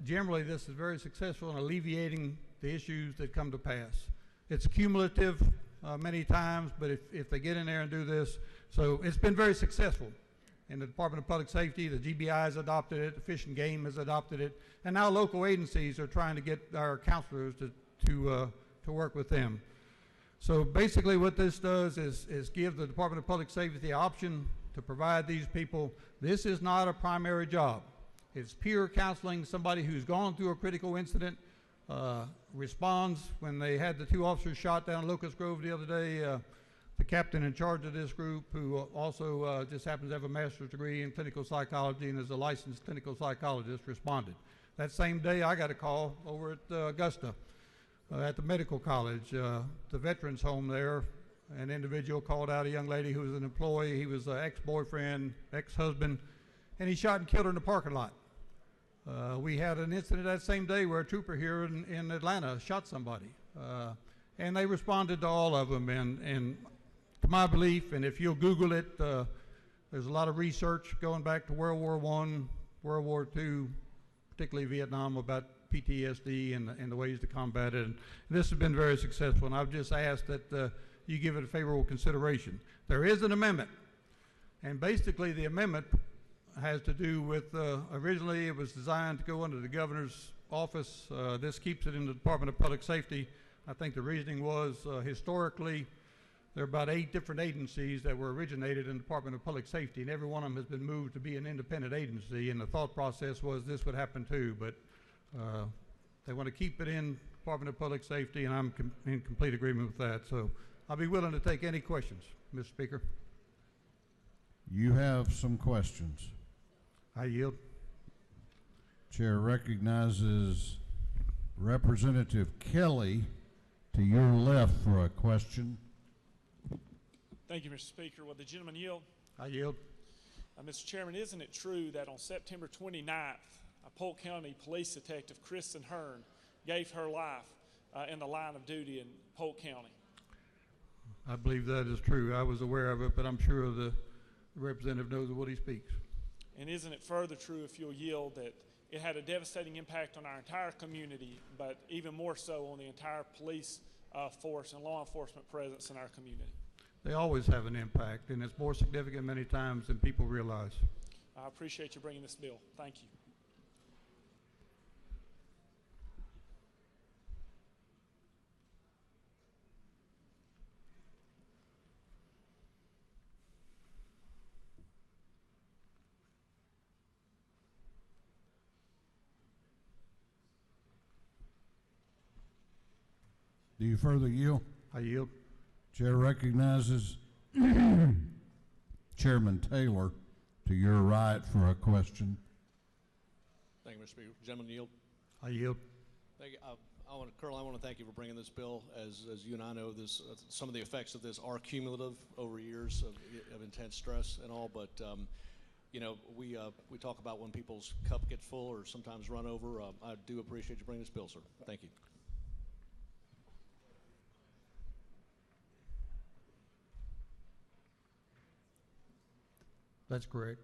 generally this is very successful in alleviating the issues that come to pass. It's cumulative many times, but if they get in there and do this, so it's been very successful. In the Department of Public Safety, the GBI has adopted it, the Fish and Game has adopted it, and now local agencies are trying to get our counselors to work with them. So basically what this does is give the Department of Public Safety the option to provide these people. This is not a primary job. It's peer counseling, somebody who's gone through a critical incident, responds. When they had the 2 officers shot down Locust Grove the other day, the captain in charge of this group, who also just happens to have a master's degree in clinical psychology and is a licensed clinical psychologist, responded. That same day I got a call over at Augusta. At the medical college, the veterans home there, an individual called out a young lady who was an employee. He was an ex-boyfriend, ex-husband, and he shot and killed her in the parking lot. We had an incident that same day where a trooper here in Atlanta shot somebody, and they responded to all of them. And to my belief, and if you'll Google it, there's a lot of research going back to World War I, World War II, particularly Vietnam, about PTSD and the ways to combat it. And this has been very successful, and I've just asked that you give it a favorable consideration. There is an amendment, and basically the amendment has to do with, originally it was designed to go under the governor's office. This keeps it in the Department of Public Safety. I think the reasoning was historically there are about 8 different agencies that were originated in the Department of Public Safety, and every one of them has been moved to be an independent agency, and the thought process was this would happen too, but they want to keep it in Department of Public Safety, and I'm in complete agreement with that. So I'll be willing to take any questions, Mr. Speaker. You have some questions. I yield. Chair recognizes Representative Kelly to your left for a question. Thank you, Mr. Speaker. Will the gentleman yield? I yield. Mr. Chairman, isn't it true that on September 29th, Polk County Police Detective Kristen Hearn gave her life in the line of duty in Polk County? I believe that is true. I was aware of it, but I'm sure the representative knows of what he speaks. And isn't it further true, if you'll yield, that it had a devastating impact on our entire community, but even more so on the entire police force and law enforcement presence in our community? They always have an impact, and it's more significant many times than people realize. I appreciate you bringing this bill. Thank you. Do you further yield? I yield. Chair recognizes Chairman Taylor to your right for a question. Thank you, Mr. Speaker. Gentleman, yield. I yield. Thank you. Colonel, I want to thank you for bringing this bill. As you and I know, this some of the effects of this are cumulative over years of intense stress and all. But you know, we talk about when people's cup gets full or sometimes run over. I do appreciate you bringing this bill, sir. Thank you. That's correct.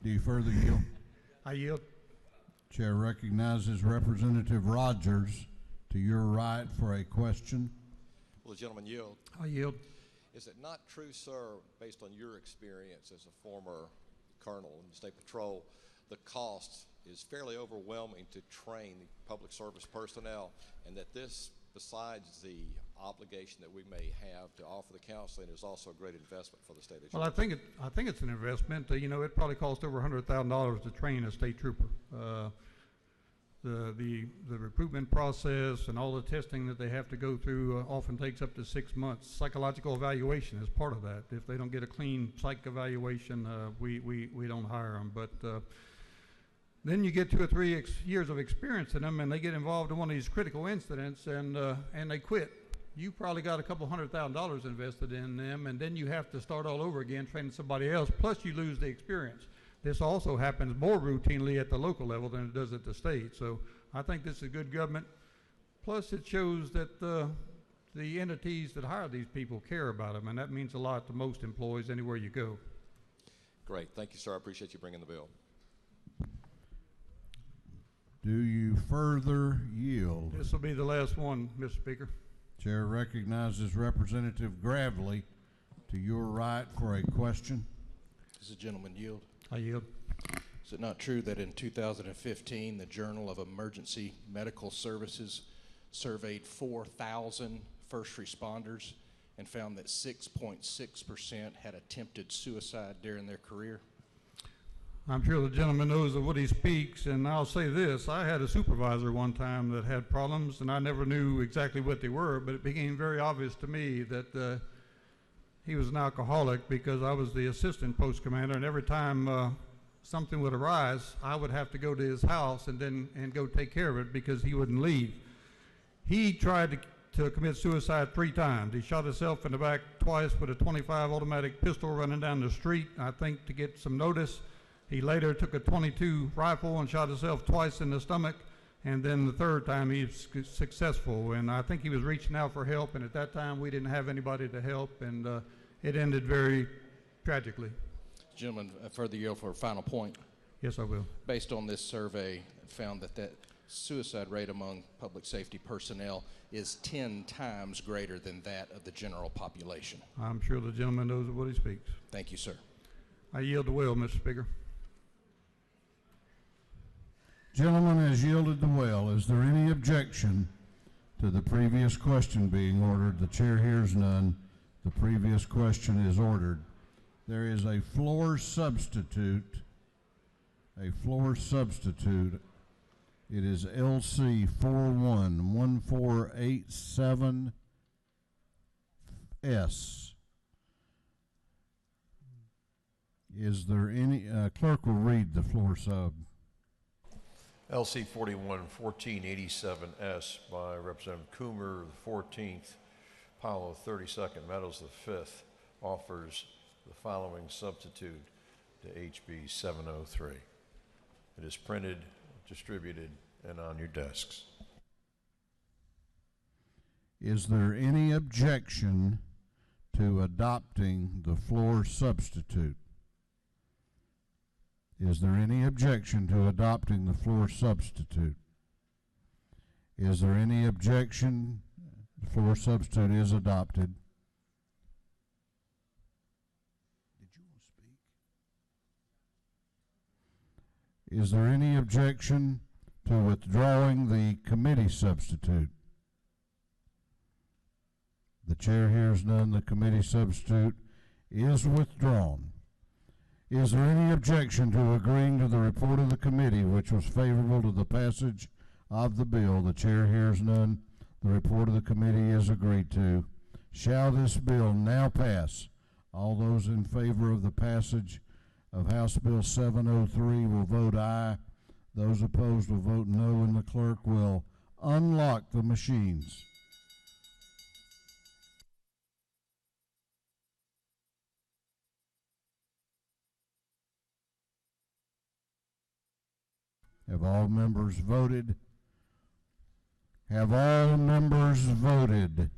Do you further yield? I yield. Chair recognizes Representative Rogers to your right for a question. Will the gentleman yield? I yield. Is it not true, sir, based on your experience as a former colonel in the State Patrol, the cost is fairly overwhelming to train public service personnel, and that this, besides the obligation that we may have to offer the counseling is also a great investment for the state of Georgia. Well, I think it's an investment. You know, it probably costs over $100,000 to train a state trooper. The recruitment process and all the testing that they have to go through often takes up to 6 months. Psychological evaluation is part of that. If they don't get a clean psych evaluation, we don't hire them. But then you get 2 or 3 years of experience in them, and they get involved in one of these critical incidents, and they quit. You probably got a couple $100,000 invested in them, and then you have to start all over again training somebody else, plus you lose the experience. This also happens more routinely at the local level than it does at the state. So I think this is good government. Plus it shows that the entities that hire these people care about them, and that means a lot to most employees anywhere you go. Great. Thank you, sir. I appreciate you bringing the bill. Do you further yield? This will be the last one, Mr. Speaker. Chair recognizes Representative Gravely. To your right for a question. Does the gentleman yield? I yield. Is it not true that in 2015, the Journal of Emergency Medical Services surveyed 4,000 first responders and found that 6.6% had attempted suicide during their career? I'm sure the gentleman knows of what he speaks, and I'll say this. I had a supervisor one time that had problems, and I never knew exactly what they were, but it became very obvious to me that he was an alcoholic because I was the assistant post commander, and every time something would arise, I would have to go to his house and go take care of it because he wouldn't leave. He tried to commit suicide 3 times. He shot himself in the back twice with a .25 automatic pistol running down the street, I think to get some notice. He later took a .22 rifle and shot himself twice in the stomach, and then the 3rd time he was successful. And I think he was reaching out for help, and at that time we didn't have anybody to help, and it ended very tragically. Gentleman, further yield for a final point. Yes, I will. Based on this survey, found that suicide rate among public safety personnel is 10 times greater than that of the general population. I'm sure the gentleman knows of what he speaks. Thank you, sir. I yield the will, Mr. Speaker. Gentleman has yielded the well. Is there any objection to the previous question being ordered? The chair hears none. The previous question is ordered. There is a floor substitute. A floor substitute. It is LC 411487S. Is there any, clerk will read the floor sub. LC 411487S by Representative Coomer, the 14th, Powell, 32nd, Meadows, the 5th, offers the following substitute to HB 703. It is printed, distributed, and on your desks. Is there any objection to adopting the floor substitute? Is there any objection to adopting the floor substitute? Is there any objection? The floor substitute is adopted. Did you want to speak? Is there any objection to withdrawing the committee substitute? The chair hears none. The committee substitute is withdrawn. Is there any objection to agreeing to the report of the committee, which was favorable to the passage of the bill? The chair hears none. The report of the committee is agreed to. Shall this bill now pass? All those in favor of the passage of House Bill 703 will vote aye. Those opposed will vote no, and the clerk will unlock the machines. Have all members voted? Have all members voted?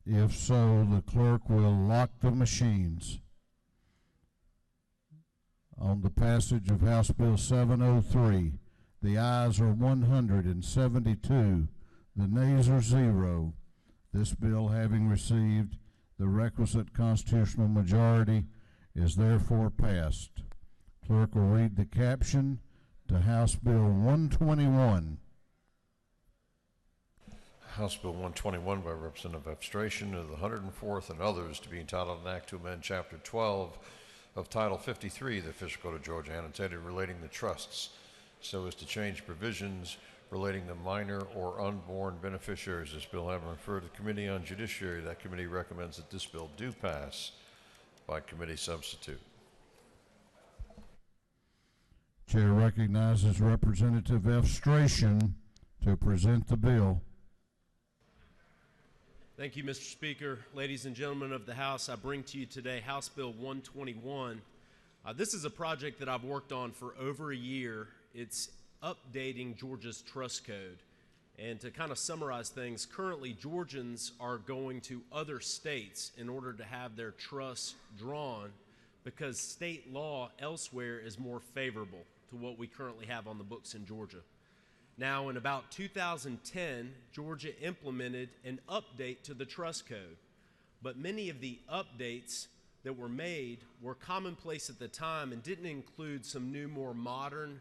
If so, the clerk will lock the machines. On the passage of House Bill 703, the ayes are 172, the nays are 0. This bill, having received the requisite constitutional majority, is therefore passed. Clerk will read the caption to House Bill 121. House Bill 121 by Representative Abstration of the 104th and others to be entitled an act to amend Chapter 12 of Title 53 of the Official Code of Georgia annotated relating to trusts so as to change provisions relating to minor or unborn beneficiaries. This bill having referred to the Committee on Judiciary, that committee recommends that this bill do pass by committee substitute. Chair recognizes Representative Abstration to present the bill. Thank you, Mr. Speaker. Ladies and gentlemen of the House, I bring to you today House Bill 121. This is a project that I've worked on for over a year. It's updating Georgia's trust code. And to kind of summarize things, currently Georgians are going to other states in order to have their trusts drawn because state law elsewhere is more favorable to what we currently have on the books in Georgia. Now, in about 2010, Georgia implemented an update to the trust code, but many of the updates that were made were commonplace at the time and didn't include some new, more modern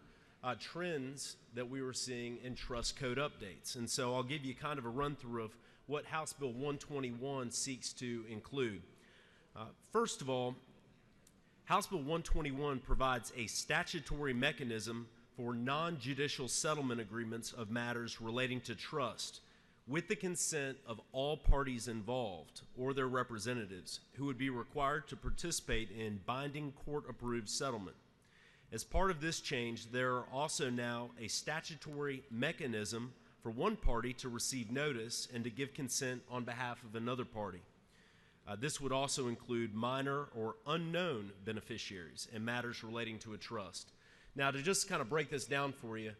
trends that we were seeing in trust code updates. And so I'll give you kind of a run-through of what House Bill 121 seeks to include. First of all, House Bill 121 provides a statutory mechanism for non-judicial settlement agreements of matters relating to trust with the consent of all parties involved or their representatives who would be required to participate in binding court-approved settlement. As part of this change, there are also now a statutory mechanism for one party to receive notice and to give consent on behalf of another party. This would also include minor or unknown beneficiaries and matters relating to a trust. Now, to just kind of break this down for you,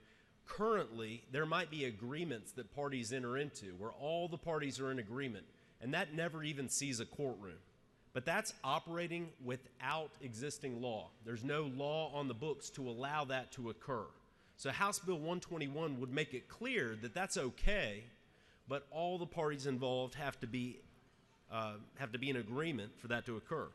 currently there might be agreements that parties enter into where all the parties are in agreement, and that never even sees a courtroom. But that's operating without existing law. There's no law on the books to allow that to occur. So House Bill 121 would make it clear that that's okay, but all the parties involved have to be in agreement for that to occur.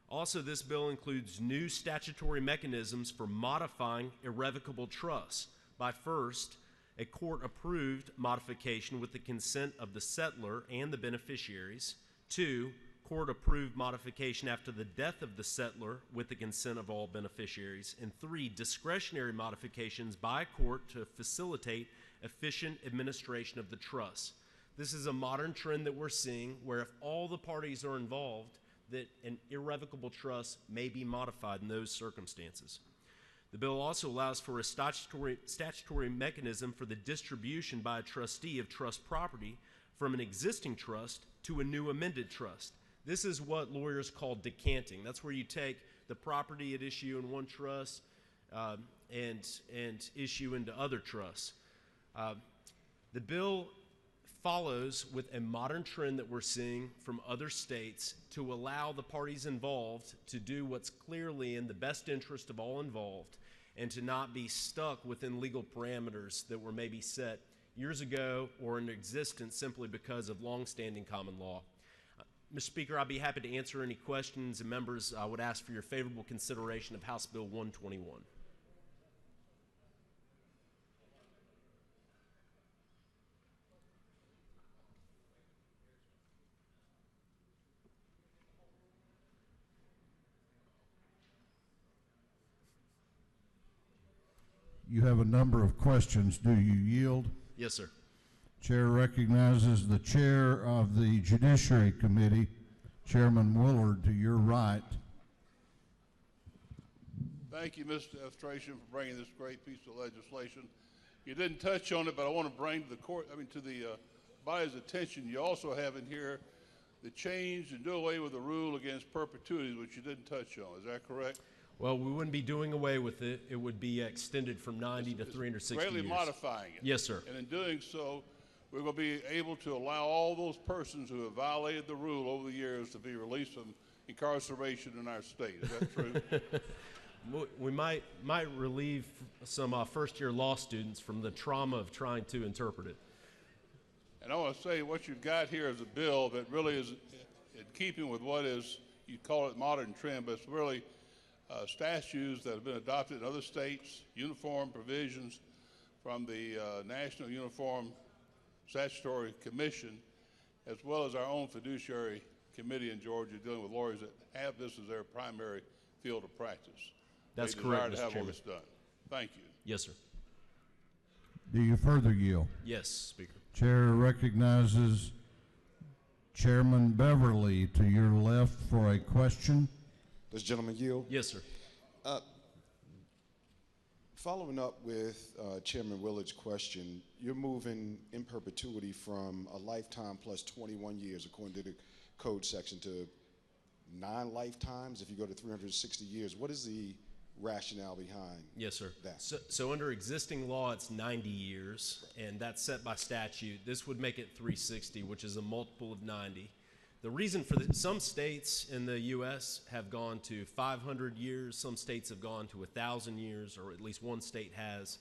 Also, this bill includes new statutory mechanisms for modifying irrevocable trusts by first, a court-approved modification with the consent of the settlor and the beneficiaries, 2, court-approved modification after the death of the settlor with the consent of all beneficiaries, and 3, discretionary modifications by a court to facilitate efficient administration of the trust. This is a modern trend that we're seeing where if all the parties are involved, that an irrevocable trust may be modified in those circumstances. The bill also allows for a statutory mechanism for the distribution by a trustee of trust property from an existing trust to a new amended trust. This is what lawyers call decanting. That's where you take the property at issue in one trust and issue into other trusts. The bill follows with a modern trend that we're seeing from other states to allow the parties involved to do what's clearly in the best interest of all involved and to not be stuck within legal parameters that were maybe set years ago or in existence simply because of longstanding common law. Mr. Speaker, I'd be happy to answer any questions, and members, I would ask for your favorable consideration of House Bill 121. You have a number of questions. Do you yield? Yes, sir. Chair recognizes the chair of the Judiciary Committee, Chairman Willard, to your right. Thank you, Mr. Abstration, for bringing this great piece of legislation. You didn't touch on it, but I want to bring to the body's attention. You also have in here the change and do away with the rule against perpetuities, which you didn't touch on. Is that correct? Well, we wouldn't be doing away with it. It would be extended from 90 to 360 greatly years. Modifying it. Yes, sir. And in doing so, we're going to be able to allow all those persons who have violated the rule over the years to be released from incarceration in our state. Is that true? We might relieve some first-year law students from the trauma of trying to interpret it. And I want to say what you've got here is a bill that really is in keeping with what is, you call it modern trend, but it's really statutes that have been adopted in other states, uniform provisions from the National Uniform Statutory Commission, as well as our own fiduciary committee in Georgia dealing with lawyers that have this as their primary field of practice. That's they correct, desire to Mr. have all Chairman. this done. Thank you. Yes, sir. Do you further yield? Yes, Speaker. Chair recognizes Chairman Beverly to your left for a question. Does gentleman yield? Yes, sir. Following up with Chairman Willard's question, you're moving in perpetuity from a lifetime plus 21 years, according to the code section, to 9 lifetimes if you go to 360 years. What is the rationale behind Yes, sir. that? So under existing law, it's 90 years, and that's set by statute. This would make it 360, which is a multiple of 90. The reason for some states in the U.S. have gone to 500 years. Some states have gone to 1,000 years, or at least one state has.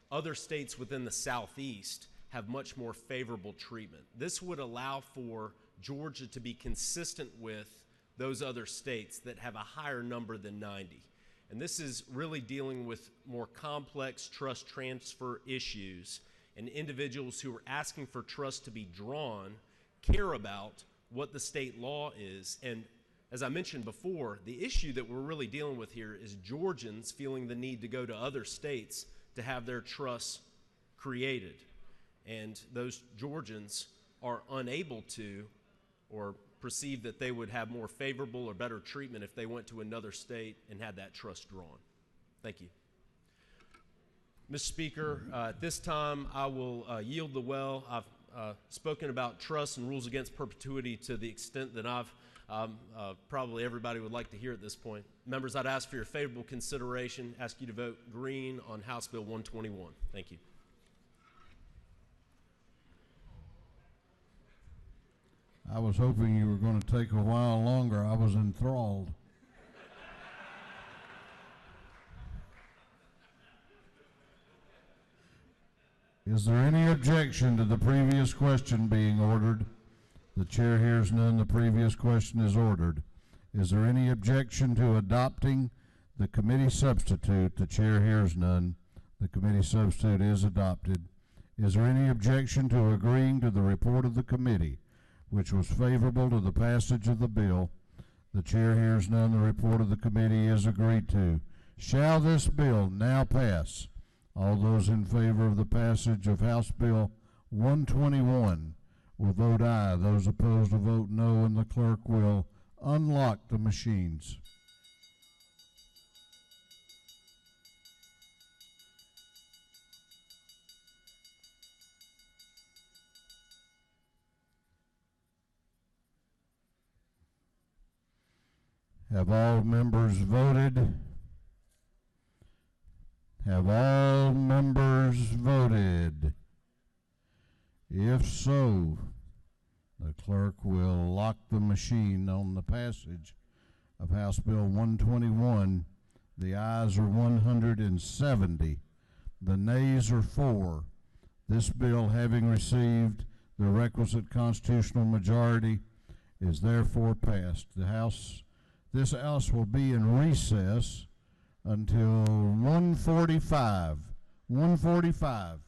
Other states within the Southeast have much more favorable treatment. This would allow for Georgia to be consistent with those other states that have a higher number than 90. And this is really dealing with more complex trust transfer issues, and individuals who are asking for trust to be drawn care about what the state law is. And as I mentioned before, the issue that we're really dealing with here is Georgians feeling the need to go to other states to have their trusts created. And those Georgians are unable to, or perceive that they would have more favorable or better treatment if they went to another state and had that trust drawn. Thank you. Mr. Speaker, at this time I will yield the well. I've spoken about trust and rules against perpetuity to the extent that probably everybody would like to hear at this point. Members, I'd ask for your favorable consideration, ask you to vote green on House Bill 121. Thank you. I was hoping you were going to take a while longer. I was enthralled. Is there any objection to the previous question being ordered? The chair hears none. The previous question is ordered. Is there any objection to adopting the committee substitute? The chair hears none. The committee substitute is adopted. Is there any objection to agreeing to the report of the committee, which was favorable to the passage of the bill? The chair hears none. The report of the committee is agreed to. Shall this bill now pass? All those in favor of the passage of House Bill 121 will vote aye. Those opposed will vote no, and the clerk will unlock the machines. Have all members voted? Have all members voted? If so, the clerk will lock the machine on the passage of House Bill 121. The ayes are 170. The nays are 4. This bill, having received the requisite constitutional majority, is therefore passed. This House will be in recess until 1:45. 1:45.